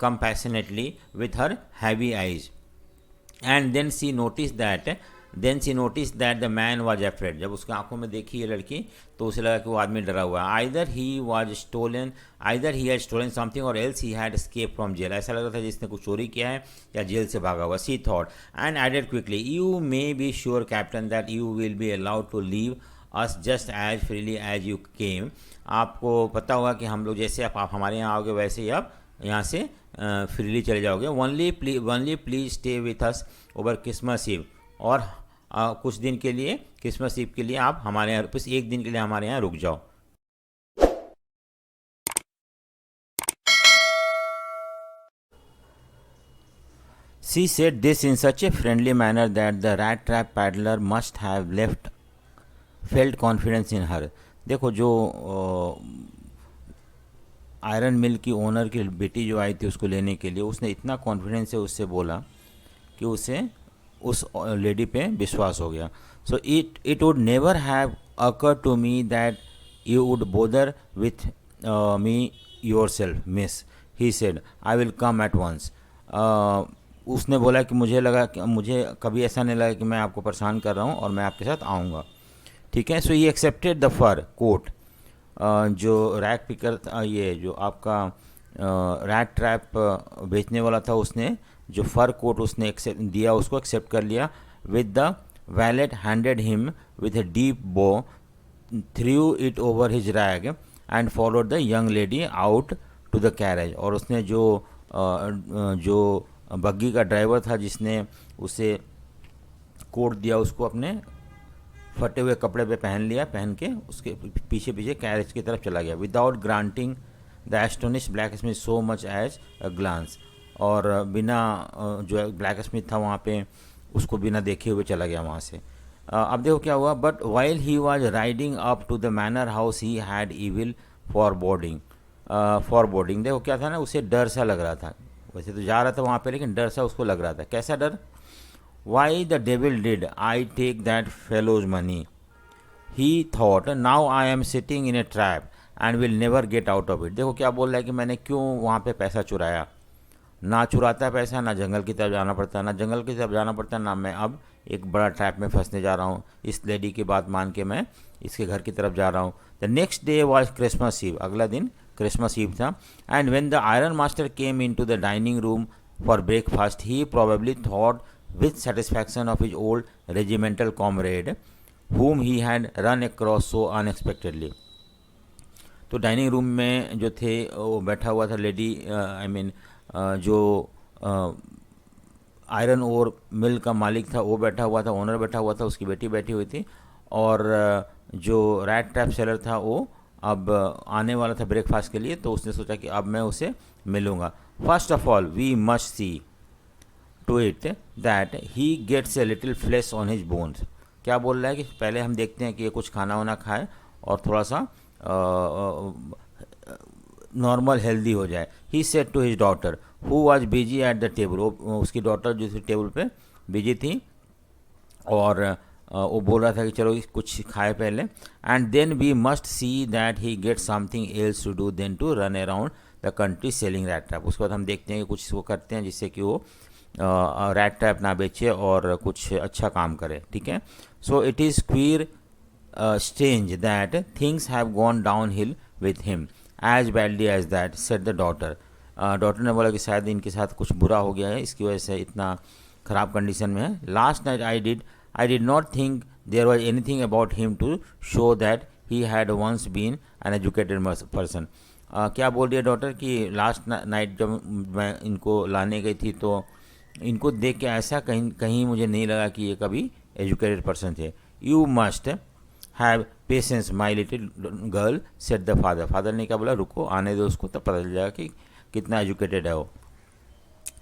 compassionately with her heavy eyes and then she noticed that the man was afraid। जब उसके आंखों में देखी ये लड़की तो उसे लगा कि वो आदमी डरा हुआ है। either he had stolen something or else he had escaped from jail। ऐसा लग रहा था जिसने कुछ चोरी किया है या जेल से भागा हुआ। she thought and added quickly, you may be sure captain that you will be allowed to leave us just as freely as you came। आपको पता होगा कि हम लोग जैसे आप हमारे यहाँ आओगे वैसे ही आप यहाँ से फ्रीली चले जाओगे। Only please stay with us over Christmas Eve. और कुछ दिन के लिए, क्रिसमस ईव के लिए आप हमारे यहाँ, बस एक दिन के लिए हमारे यहाँ रुक जाओ। She said this in such a friendly manner that the rat trap paddler must have felt confidence in her। देखो जो आयरन मिल की ओनर की बेटी जो आई थी उसको लेने के लिए, उसने इतना कॉन्फिडेंस से उससे बोला कि उसे उस लेडी पे विश्वास हो गया। So it would never have occur to me that you would bother with me yourself miss, he said I will come at once. उसने बोला कि मुझे कभी ऐसा नहीं लगा कि मैं आपको परेशान कर रहा हूँ और मैं आपके साथ आऊँगा, ठीक है। So he accepted the fur coat. जो रैक पिकर, ये जो आपका रैट ट्रैप बेचने वाला था, उसने जो फर कोट उसने दिया उसको एक्सेप्ट कर लिया। With the valet handed him with a deep bow, threw it over his rag and followed the young lady out to the carriage. और उसने जो बग्गी का ड्राइवर था जिसने उसे कोट दिया, उसको अपने फटे हुए कपड़े पे पहन के उसके पीछे पीछे कैरेज की तरफ चला गया। Without granting the astonish blacksmith so much as a glance. और बिना जो ब्लैक स्मिथ था वहाँ पे उसको बिना देखे हुए चला गया वहाँ से। अब देखो क्या हुआ। But while he was riding up to the manor house he had evil foreboding. देखो क्या था ना, उसे डर सा लग रहा था। वैसे तो जा रहा था वहाँ पे लेकिन डर सा उसको लग रहा था। कैसा डर? Why the devil did I take that fellow's money? He thought, now I am sitting in a trap and will never get out of it। देखो क्या बोल रहा है कि मैंने क्यों वहाँ पे पैसा चुराया। ना चुराता पैसा, ना जंगल की तरफ जाना पड़ता, ना मैं अब एक बड़ा ट्रैप में फंसने जा रहा हूँ। इस लेडी की बात मान के मैं इसके घर की तरफ जा रहा हूँ। The next day was Christmas Eve. अगला दिन क्रिसमस ईव था। And when the iron master came in to the dining room for breakfast he probably thought with satisfaction of his old regimental comrade whom he had run across so unexpectedly। तो dining room में जो थे वो बैठा हुआ था lady, जो iron और मिल का मालिक था वो बैठा हुआ था, ओनर बैठा हुआ था, उसकी बेटी बैठी हुई थी, और जो रैट ट्रैप सेलर था वो अब आने वाला था ब्रेकफास्ट के लिए। तो उसने सोचा कि अब मैं उसे मिलूँगा। First of all we must see to it that he gets a little flesh on his bones. क्या बोल रहा है कि पहले हम देखते हैं कि ये कुछ खाना वाना खाए और थोड़ा सा नॉर्मल हेल्दी हो जाए। He said to his daughter who was busy at the table. उसकी डॉटर जो थी टेबल पे बिजी थी और वो बोल रहा था कि चलो कुछ खाए पहले। And then we must see that he get something else to do then to run around the country selling rat trap. उसके बाद हम देखते हैं कि कुछ वो करते हैं जिससे कि वो रैट ट्रैप ना बेचे और कुछ अच्छा काम करे, ठीक है। So it is queer strange that things have gone downhill with him as badly as that, said the daughter. Daughter ने बोला कि शायद इनके साथ कुछ बुरा हो गया है, इसकी वजह से इतना ख़राब कंडीशन में है। Last night I did not think there was anything about him to show that he had once been an educated person. क्या बोल रही है डॉटर कि लास्ट नाइट जब मैं इनको लाने गई थी तो इनको देख के ऐसा कहीं कहीं मुझे नहीं लगा कि ये कभी एजुकेटेड पर्सन थे। You must have patience my little girl set the father. Father ने क्या बोला, रुको आने दो उसको, तब पता चल जाएगा कि कितना एजुकेटेड है वो।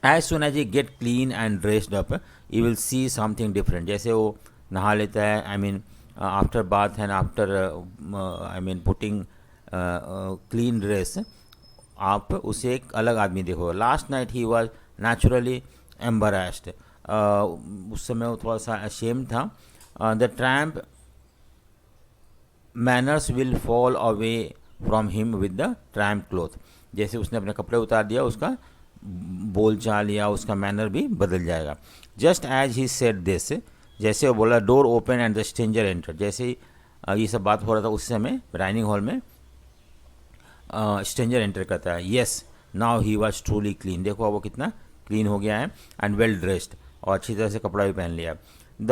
As soon as he get clean and dressed up you will see something different. जैसे वो नहा लेता है, I mean after bath and after I mean putting clean dress, आप उसे एक अलग आदमी देखो। Last night he was naturally embarrassed. उस समय वो थोड़ा सा अशेम था। The tramp manners will fall away from him with the tramp cloth. जैसे उसने अपने कपड़े उतार दिया, उसका बोलचाल या उसका मैनर भी बदल जाएगा। Just as he said this, जैसे वो बोला, door open and the stranger enter. जैसे ही ये सब बात हो रहा था उस समय डाइनिंग हॉल में स्ट्रेंजर एंटर करता है। Yes now he was truly clean. देखो अब वो कितना क्लीन हो गया है, एंड वेल ड्रेस्ड, और अच्छी तरह से कपड़ा भी पहन लिया। The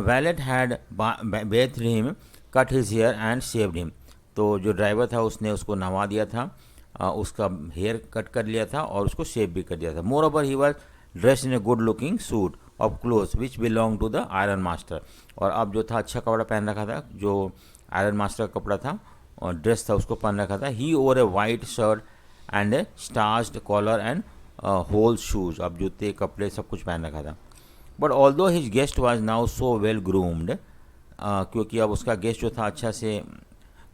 valet had bathed him, cut his hair and shaved him. तो जो ड्राइवर था उसने उसको नहवा दिया था, उसका हेयर कट कर लिया था और उसको शेव भी कर दिया था। Moreover he was dressed in a good looking suit of clothes which belong to the iron master. और अब जो था अच्छा कपड़ा पहन रखा था, जो आयरन मास्टर का कपड़ा था और ड्रेस था उसको पहन रखा था। He over a white shirt and a starched collar and whole shoes. अब जूते कपड़े सब कुछ पहन रखा था। But although his guest was now so well groomed, क्योंकि अब उसका गेस्ट जो था अच्छा से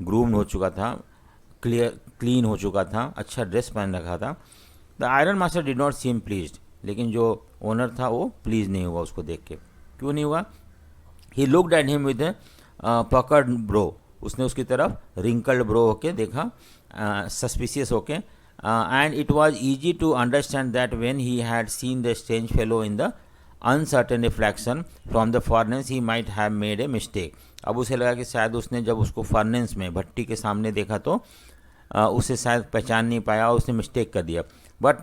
ग्रूम्ड हो चुका था, क्लीन हो चुका था, अच्छा ड्रेस पहन रखा था। The iron master did not seem pleased, लेकिन जो ओनर था वो प्लीज नहीं हुआ उसको देख के। क्यों नहीं हुआ? He looked at him with puckered brow. उसने उसकी तरफ रिंकल्ड ब्रो होके देखा, सस्पिशियस होके। And it was easy to understand that when he had seen the strange fellow in the uncertain reflection from the furnace he might have made a mistake. अब उसे लगा कि शायद उसने जब उसको फर्नेस में भट्टी के सामने देखा तो उसे शायद पहचान नहीं पाया और उसने मिस्टेक कर दिया। But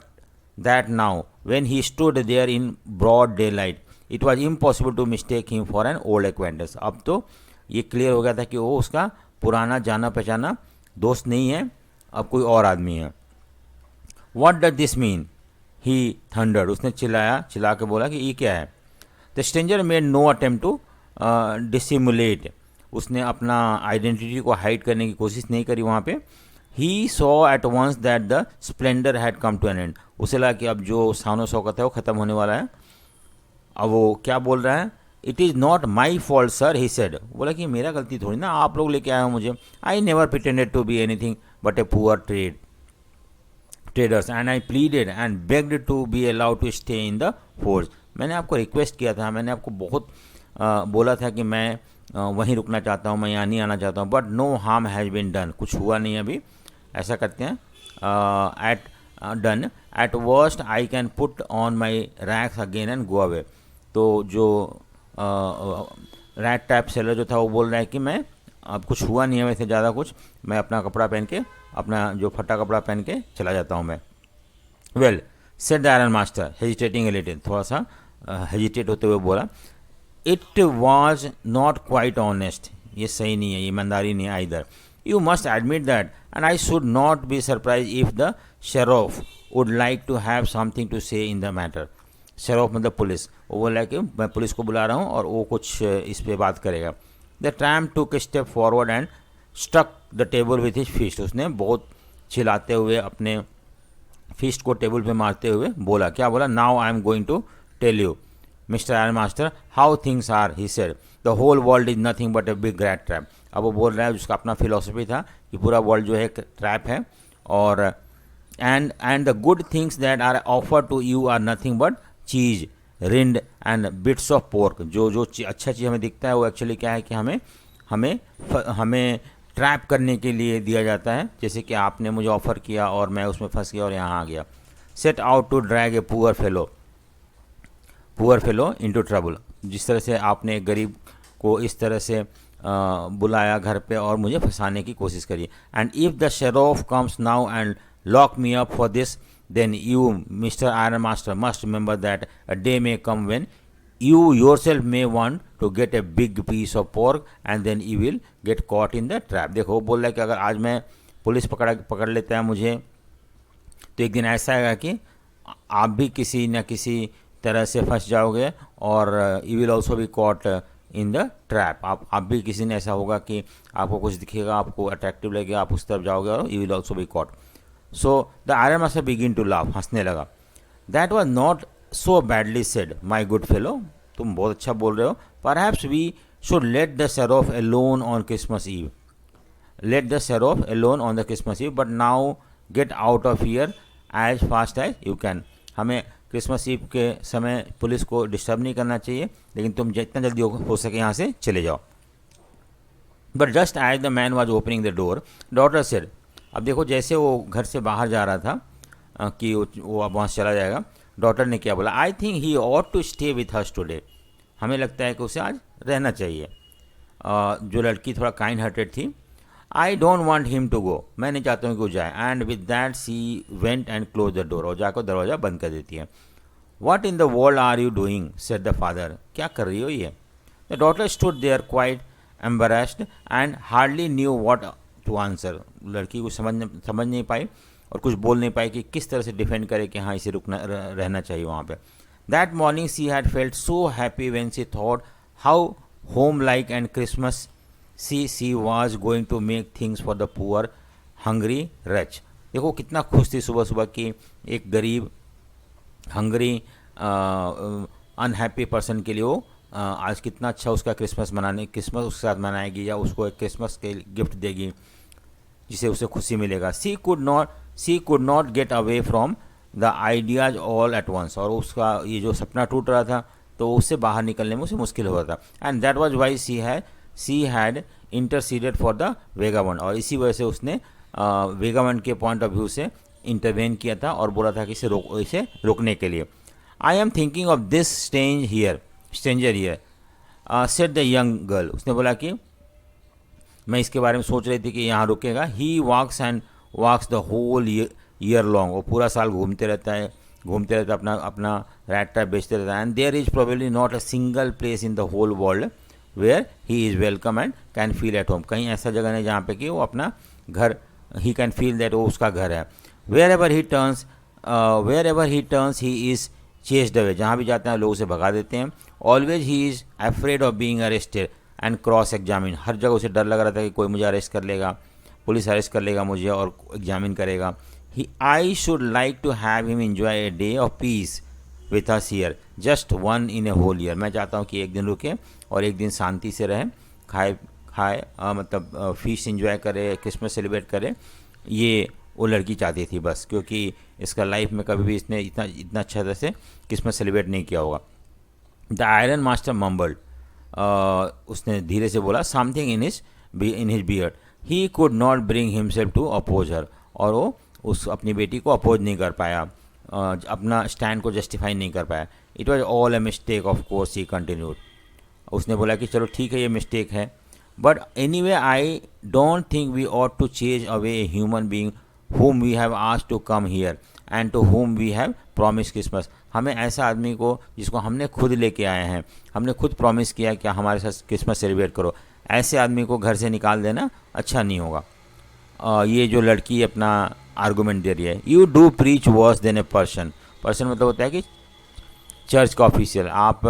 that now when he stood there in broad daylight it was impossible to mistake him for an old acquaintance. अब तो ये क्लियर हो गया था कि वो उसका पुराना जाना पहचाना दोस्त नहीं है, अब कोई और आदमी है। What does this mean, he thundered. उसने चिल्ला के बोला कि ये क्या है। The stranger made no attempt to dissimulate. उसने अपना आइडेंटिटी को हाइड करने की कोशिश नहीं करी वहाँ पे। He saw at once that the splendour had come to an end. उसे लगा कि अब जो शानो शौकत है वो ख़त्म होने वाला है। अब वो क्या बोल रहा है, it is not my fault sir, he said. बोला कि मेरा गलती थोड़ी ना, आप लोग लेके आए हो मुझे। I never pretended to be anything but a poor traders and I pleaded and begged to be allowed to stay in the forge. मैंने आपको रिक्वेस्ट किया था, मैंने आपको बहुत बोला था कि मैं वहीं रुकना चाहता हूँ, मैं यहाँ नहीं आना चाहता हूँ, but no harm has been done. कुछ हुआ नहीं अभी, ऐसा करते हैं। At done at worst I can put on my rags again and go away. तो जो रैट टाइप सेलर जो था वो बोल रहा है कि मैं अब कुछ हुआ नहीं है वैसे ज़्यादा कुछ, मैं अपना कपड़ा पहन के, अपना जो फटा कपड़ा पहन के चला जाता हूँ मैं। Well said the iron master hesitating a little, थोड़ा सा हेजिटेट होते हुए बोला। It was not quite honest, ये सही नहीं है, ये ईमानदारी नहीं है either. You must admit that and I should not be surprise if the sheriff would like to have something to say in the matter. शेरोफ मतलब पुलिस। वो बोला कि मैं पुलिस को बुला रहा हूँ और वो कुछ इस पे बात करेगा। The tramp took a step forward and struck the table with his fist. उसने बहुत चिल्लाते हुए अपने फिस्ट को टेबल पे मारते हुए बोला, क्या बोला, now I am going to tell you mister iron master how things are, he said the whole world is nothing but a big great trap. अब वो बोल रहा है, उसका अपना फिलोसफी था कि पूरा वर्ल्ड जो है एक ट्रैप है, और and the good things that are offer to you are nothing but cheese rind and bits of pork. जो अच्छा चीज़ हमें दिखता है वो एक्चुअली क्या है कि हमें ट्रैप करने के लिए दिया जाता है, जैसे कि आपने मुझे ऑफ़र किया और मैं उसमें फंस गया और यहाँ आ गया। Set out to drag a poor fellow into trouble. जिस तरह से आपने एक गरीब को इस तरह से बुलाया घर पे और मुझे फंसाने की कोशिश करी। And if the sheriff comes now and lock me up for this then you Mr. Iron Master must remember that a day may come when you yourself may want to get a big piece of pork and then you will get caught in the trap. देखो वो बोल रहा है कि अगर आज मैं police पकड़ लेता है मुझे, तो एक दिन ऐसा आएगा कि आप भी किसी न किसी तरह से फंस जाओगे और you will also be caught in the trap. आप भी किसी ने ऐसा होगा कि आपको कुछ दिखेगा, आपको अट्रैक्टिव लगेगा, आप उस तरफ जाओगे और you will also be caught. So the iron master begin to laugh, हंसने लगा. That was not so badly said my good fellow, तुम बहुत अच्छा बोल रहे हो. Perhaps we should let the sheriff alone on Christmas Eve. Let the sheriff alone on the Christmas Eve but now get out of here as fast as you can. हमें Christmas Eve के समय police को disturb नहीं करना चाहिए, लेकिन तुम जितना जल्दी हो सके यहाँ से चले जाओ. But just as the man was opening the door, daughter said. अब देखो जैसे वो घर से बाहर जा रहा था कि वो अब वहाँ से चला जाएगा, डॉटर ने क्या बोला, I think he ought to stay with us today. हमें लगता है कि उसे आज रहना चाहिए. जो लड़की थोड़ा काइंड हार्टेड थी, I don't want him to go, मैं नहीं चाहता हूँ कि वो जाए. And with that she went and close the door, और जाकर दरवाज़ा बंद कर देती है. What in the world are you doing said the father, क्या कर रही हो ये. The daughter stood there quite embarrassed and hardly knew what to answer. लड़की को समझ नहीं पाई और कुछ बोल नहीं पाई कि किस तरह से डिफेंड करे कि हाँ इसे रहना चाहिए वहाँ पे. That morning she had felt so happy when she thought how home like and Christmas she was going to make things for the poor hungry wretch. देखो कितना खुश थी सुबह सुबह कि एक गरीब हंगरी अनहैप्पी पर्सन के लिए वो आज कितना अच्छा उसका क्रिसमस उसके साथ मनाएगी या उसको एक क्रिसमस के गिफ्ट देगी जिसे उसे खुशी मिलेगा. She could not get away from the ideas all at once. और उसका ये जो सपना टूट रहा था तो उससे बाहर निकलने में उसे मुश्किल हो रहा था. And that was why she had interceded for the vagabond. और इसी वजह से उसने वेगाबंड के पॉइंट ऑफ व्यू से इंटरवेन किया था और बोला था कि इसे रोकने के लिए. I am thinking of this stranger here said the young girl. उसने बोला कि मैं इसके बारे में सोच रही थी कि यहाँ रुकेगा. ही वॉक्स द होल ईयर लॉन्ग. वो पूरा साल घूमते रहता अपना रैट ट्रैप बेचते रहता है. And there is probably not a single place in the whole world where he is welcome and can feel at home. कहीं ऐसा जगह नहीं जहाँ पे कि वो अपना घर, ही कैन फील दैट वो उसका घर है. Wherever he turns he is chased away. जहाँ भी जाते हैं लोग उसे भगा देते हैं. Always he is afraid of being arrested and cross examine. हर जगह उसे डर लग रहा था कि कोई मुझे अरेस्ट कर लेगा, पुलिस अरेस्ट कर लेगा मुझे और एग्जामिन करेगा. I should like to have him enjoy a day of peace with us here, just one in a whole year. मैं चाहता हूँ कि एक दिन रुके और एक दिन शांति से रहे, खाए मतलब फीस एंजॉय करे, क्रिसमस सेलिब्रेट करे. ये वो लड़की चाहती थी बस, क्योंकि इसका लाइफ में कभी भी इसने इतना अच्छा तरह से क्रिसमस सेलिब्रेट नहीं किया होगा. The iron master mumbled. उसने धीरे से बोला something in his beard. He could not bring himself to oppose her. और वो अपनी बेटी को अपोज नहीं कर पाया, अपना स्टैंड को जस्टिफाई नहीं कर पाया. It was all a mistake of course he continued. उसने बोला कि चलो ठीक है ये मिस्टेक है, but anyway I don't think we ought to chase away a human being whom we have asked to come here and to whom we have promised Christmas. हमें ऐसा आदमी को जिसको हमने खुद लेके आए हैं, हमने खुद प्रॉमिस किया कि हमारे साथ क्रिसमस सेलिब्रेट करो, ऐसे आदमी को घर से निकाल देना अच्छा नहीं होगा. ये जो लड़की अपना आर्गूमेंट दे रही है. You do preach worse than a person मतलब होता है कि चर्च का ऑफिशियल. आप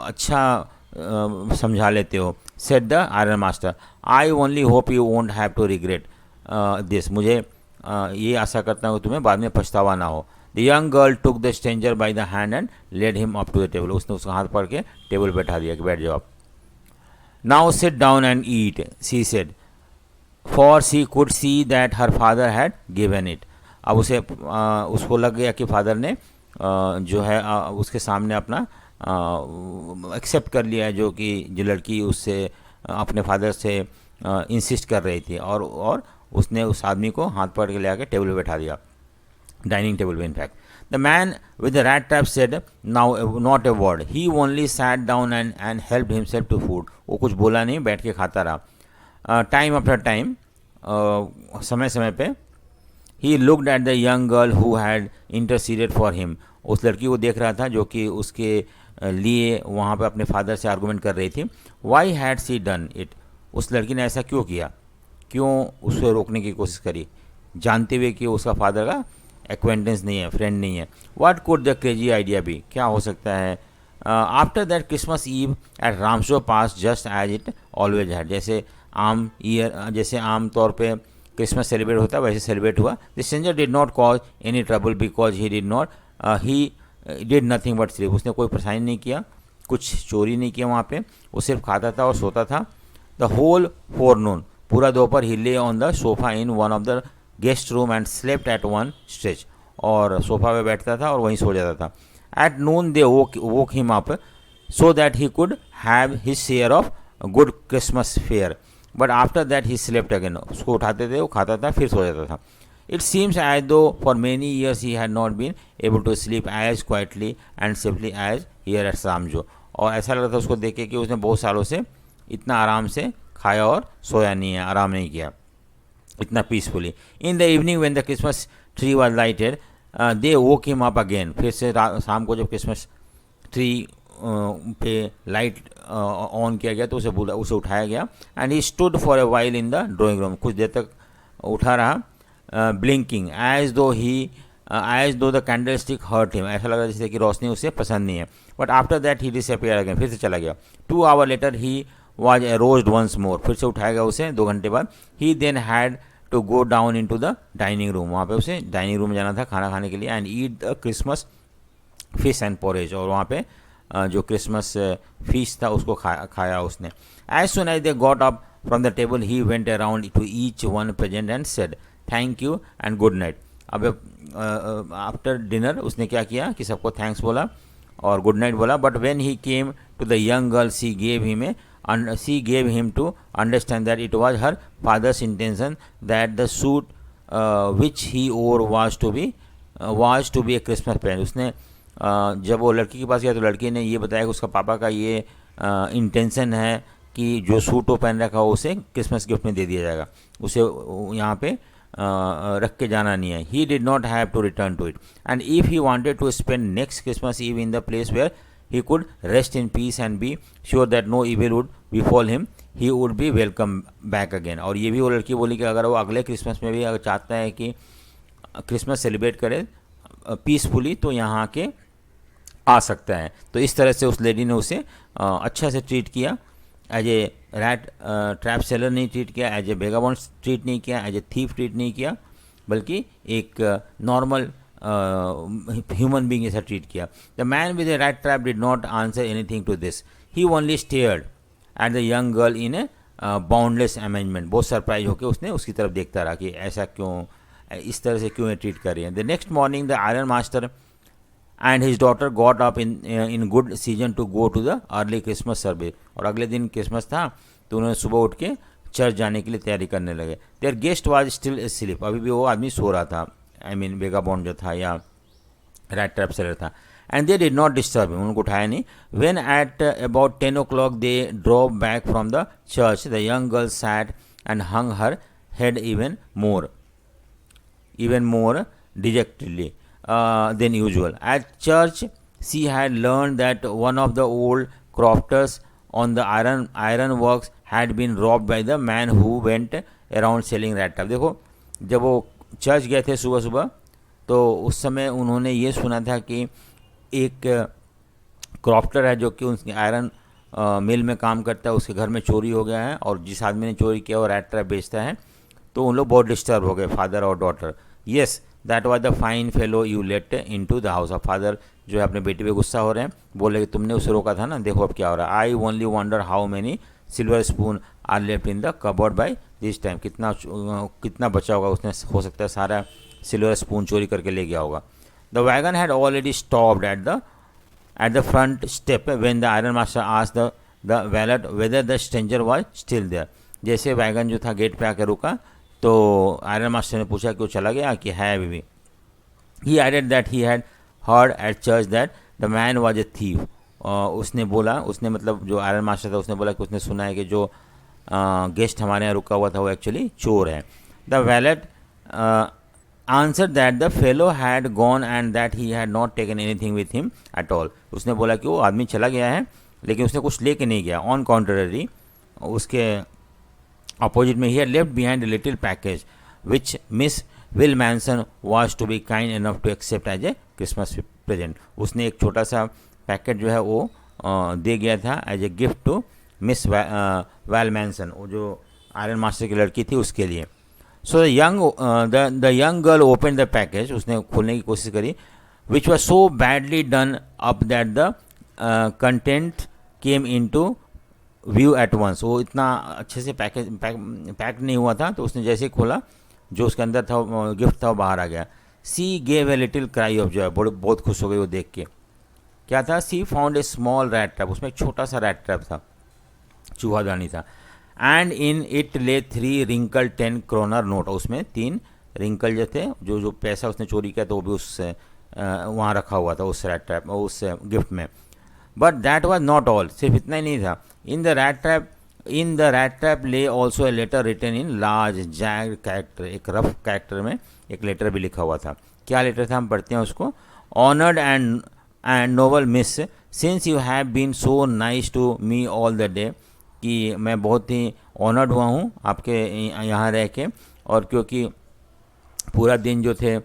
अच्छा समझा लेते हो. Said the iron master. I only hope you won't have to regret this. मुझे ये आशा करता हूँ तुम्हें बाद में पछतावा ना हो. The young girl took the stranger by the hand and led him up to the table. उसने उसका हाथ पकड़ के टेबल बैठा दिया कि बैठ जाओ आप. Now sit down and eat she said, for she could see that her father had given it. अब उसको लग गया कि फादर ने जो है उसके सामने अपना एक्सेप्ट कर लिया है जो लड़की उससे अपने फादर से इंसिस्ट कर रही थी. और उसने उस आदमी को हाथ पकड़ के ले आकर टेबल पे बैठा दिया, डाइनिंग टेबल पे. In fact the man with the rat trap said now not a word. He only sat down and helped himself to food. वो कुछ बोला नहीं, बैठ के खाता रहा. टाइम आफ्टर टाइम, समय समय पे, ही looked eight the young girl who had interceded for him. उस लड़की को देख रहा था जो कि उसके लिए वहाँ पे अपने फादर से आर्गूमेंट कर रही थी। Why had she done it, उस लड़की ने ऐसा क्यों किया, क्यों उसे रोकने की कोशिश करी, जानते हुए कि उसका फादर का एक्वेंटेंस नहीं है, फ्रेंड नहीं है। What could the crazy idea भी, क्या हो सकता है। After that Christmas Eve at Ramsjo pass just as it always had, जैसे आम तौर पे क्रिसमस सेलिब्रेट होता है वैसे सेलिब्रेट हुआ। The stranger did not cause any trouble because he did nothing but sleep, उसने कोई परेशानी नहीं किया, कुछ चोरी नहीं किया वहाँ पे, वो सिर्फ खाता था और सोता था। द होल फोरनून, पूरा दोपहर ही ले on the sofa in one of the guest room and slept at one stretch, और सोफा पे बैठता था और वहीं सो जाता था। At noon they woke him up so that he could have his share of good Christmas fair, but after that he slept again, उसको उठाते थे, वो खाता था, फिर सो जाता था। It seems as though for many years he had not been able to sleep as quietly and safely as here at Ramsjo, और ऐसा लग रहा था उसको देख के कि उसने बहुत सालों से इतना आराम से खाया और सोया नहीं है, आराम नहीं किया इतना peacefully. In the evening when the Christmas tree was lighted they woke him up again, फिर से शाम को जब क्रिसमस ट्री पे लाइट ऑन किया गया तो उसे उठाया गया। And he stood for a while in the drawing room, कुछ देर तक उठा रहा, blinking as though the candle stick hurt him, ऐसा लगा जैसे कि रोशनी उसे पसंद नहीं है। But after that he disappear again, फिर से चला गया। 2 hours later he was aroused once more, फिर से उठाया गया उसे 2 घंटे बाद। he then had to go down into the dining room, वहाँ पे उसे डाइनिंग रूम जाना था खाना खाने के लिए। and eat the Christmas fish and porridge, और वहाँ पे जो क्रिसमस फिश था उसको खाया उसने। as soon as they got up from the table he went around to each one present and said thank you and good night। अब after dinner उसने क्या किया कि सबको थैंक्स बोला और गुड नाइट बोला। But when he came to the young girl she gave him to understand that it was her father's intention that the suit which he wore was to be a Christmas present। उसने जब वो लड़की के पास गया तो लड़की ने ये बताया कि उसका पापा का ये इंटेंशन है कि जो सूट वो पहन रखा हो उसे क्रिसमस गिफ्ट में दे दिया जाएगा, उसे यहाँ पे रख के जाना नहीं है। he did not have to return to it and if he wanted to spend next Christmas Eve in the place where he could rest in peace and be sure that no evil would befall him he would be welcome back again। और ये भी वो लड़की बोली कि अगर वो अगले क्रिसमस में भी अगर चाहता है कि क्रिसमस सेलिब्रेट करे पीसफुली तो यहाँ के आ सकता है। तो इस तरह से उस लेडी ने उसे अच्छा से ट्रीट किया, as a rat trap seller नहीं ट्रीट किया, एज ए बेगाबॉन्ड ट्रीट नहीं किया, एज ए थीफ ट्रीट नहीं किया, बल्कि एक नॉर्मल ह्यूमन बींग ऐसा ट्रीट किया। The man with a rat trap did not answer anything to this, he only stared at the young girl in a boundless amazement. बहुत surprise होकर उसने उसकी तरफ देखता रहा कि ऐसा क्यों, इस तरह से क्यों ट्रीट कर रही है। The next morning the iron master and his daughter got up in good season to go to the early Christmas service, और अगले दिन क्रिसमस था तो उन्होंने सुबह उठ के चर्च जाने के लिए तैयारी करने लगे। There guest was still sleep, अभी भी वो आदमी सो रहा था, आई मीन वेगाबॉन्ड जो था या रैट ट्रैप सेलर था। And they did not disturb him, उनको उठाया नहीं। When at about 10 o'clock they drop back from the church the young girl sat and hung her head even more dejectedly than usual. At church, she had learned that one of the old crofters on the iron works had been robbed by the man who went around selling rat trap। देखो, जब वो church गए थे सुबह सुबह तो उस समय उन्होंने ये सुना था कि एक क्रॉफ्टर है जो कि उसके आयरन मिल में काम करता है, उसके घर में चोरी हो गया है और जिस आदमी ने चोरी किया वो रैट ट्रैप बेचता है। तो उन लोग बहुत डिस्टर्ब हो गए, फादर और daughter. Yes that was the fine fellow you let into the house of father, जो है अपने बेटे पे गुस्सा हो रहे हैं, बोले कि तुमने उसे रोका था ना, देखो अब क्या हो रहा है। I only wonder how many silver spoon are left in the cupboard by this time, कितना बचा होगा, उसने हो सकता है सारा सिल्वर स्पून चोरी करके ले गया होगा। The wagon had already stopped at the front step when the iron master asked the valet whether the stranger was still there। जैसे वैगन जो था गेट पे आकर रुका तो आयरन मास्टर ने पूछा कि वो चला गया कि है अभी भी। He added that he had heard at church that the man was a thief। उसने बोला, उसने मतलब जो आयरन मास्टर था उसने बोला कि उसने सुना है कि जो गेस्ट हमारे यहाँ रुका हुआ था वो एक्चुअली चोर है। The wallet answer that the fellow had gone and that he had not taken anything with him at all. उसने बोला कि वो आदमी चला गया है लेकिन उसने कुछ लेके नहीं गया। ऑन कॉन्ट्ररी, उसके अपोजिट में, he had left behind a little package which Miss Will Manson was to be kind enough to accept as a Christmas present। उसने एक छोटा सा पैकेट जो है वो दे गया था as a gift to Miss Willmansson, वो जो आयरन मास्टर की लड़की थी उसके लिए। So the young girl open the package, उसने खोलने की कोशिश करी, which was so badly done up that the content came in to view at once. वो इतना अच्छे से पैक नहीं हुआ था, तो उसने जैसे ही खोला जो उसके अंदर था, गिफ्ट था, वो बाहर आ गया। She gave a little cry of joy, बहुत खुश हो गई वो देख के। क्या था? She found a small rat trap, उसमें एक छोटा सा रैट ट्रैप था, चूहादानी था। एंड इन इट ले 3 रिंकल 10 kroner नोट, उसमें 3 रिंकल जो थे, जो पैसा उसने चोरी किया था वो भी उस वहाँ रखा हुआ था उस रैट ट्रैप, उस गिफ्ट में। But that was not all, सिर्फ इतना ही नहीं था। In the rat trap lay also a letter written in large jagged character, एक रफ कैरेक्टर में एक लेटर भी लिखा हुआ था। क्या लेटर था, हम पढ़ते हैं उसको। Honoured and noble miss, since you have been so nice to me all the day, कि मैं बहुत ही ऑनर्ड हुआ हूँ आपके यहाँ रह के, और क्योंकि पूरा दिन जो थे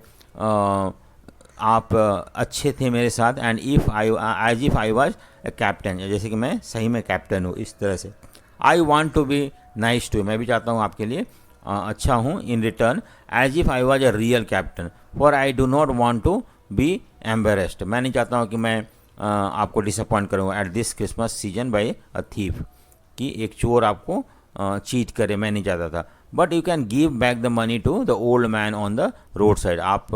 आप अच्छे थे मेरे साथ। And if I was a captain, जैसे कि मैं सही में कैप्टन हूँ, इस तरह से। I want to be nice to, मैं भी चाहता हूँ आपके लिए अच्छा हूँ। In return as if I was a real captain, for I do not want to be embarrassed, मैं नहीं चाहता हूँ कि मैं आपको डिसअपॉइंट करूँ at this Christmas season by a thief, कि एक चोर आपको चीट करे, मैं नहीं चाहता था। But you can give back the money to the old man on the road side, आप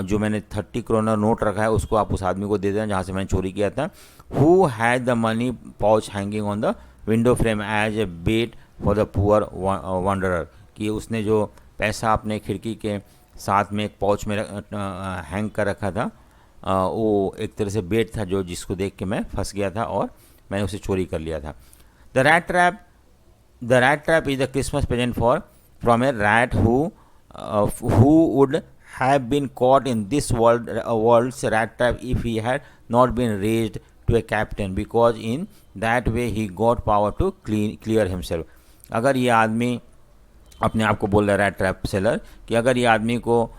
जो मैंने 30 kroner नोट रखा है उसको आप उस आदमी को दे देना जहाँ से मैंने चोरी किया था। Who had the money pouch hanging on the window frame as a bait for the poor wanderer, कि उसने जो पैसा अपने खिड़की के साथ में एक पाउच में हैंग कर रखा था, वो एक तरह से बेट था जो जिसको देख के मैं फंस गया था और मैंने उसे चोरी कर लिया था। The rat trap is the Christmas present from A rat who would have been caught in this world's rat trap if he had not been raised to a captain, because in that way he got power to clear himself। अगर ये आदमी अपने आप को बोल रहा है rat trap seller, कि अगर ये आदमी को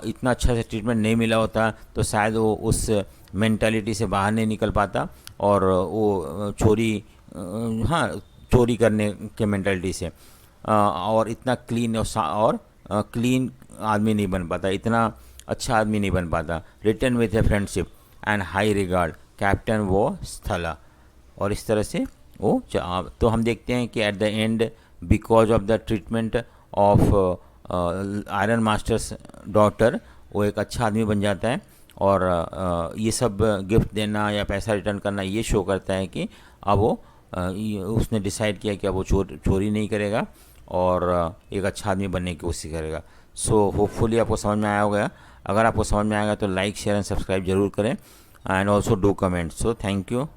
इतना अच्छा से ट्रीटमेंट नहीं मिला होता तो शायद वो उस मेंटालिटी से बाहर नहीं निकल पाता और वो चोरी करने के मेंटालिटी से और इतना क्लीन और क्लीन आदमी नहीं बन पाता, इतना अच्छा आदमी नहीं बन पाता। Return with a friendship and high regard captain वो स्थला, और इस तरह से वो तो हम देखते हैं कि at the end because of the treatment of iron masters daughter वो एक अच्छा आदमी बन जाता है। और ये सब गिफ्ट देना या पैसा रिटर्न करना ये शो करता है कि अब वो उसने डिसाइड किया कि अब वो चोरी नहीं करेगा और एक अच्छा आदमी बनने की कोशिश करेगा। सो होपफुली आपको समझ में आया होगा। अगर आपको समझ में आएगा तो लाइक शेयर एंड सब्सक्राइब जरूर करें and also do comment. So thank you.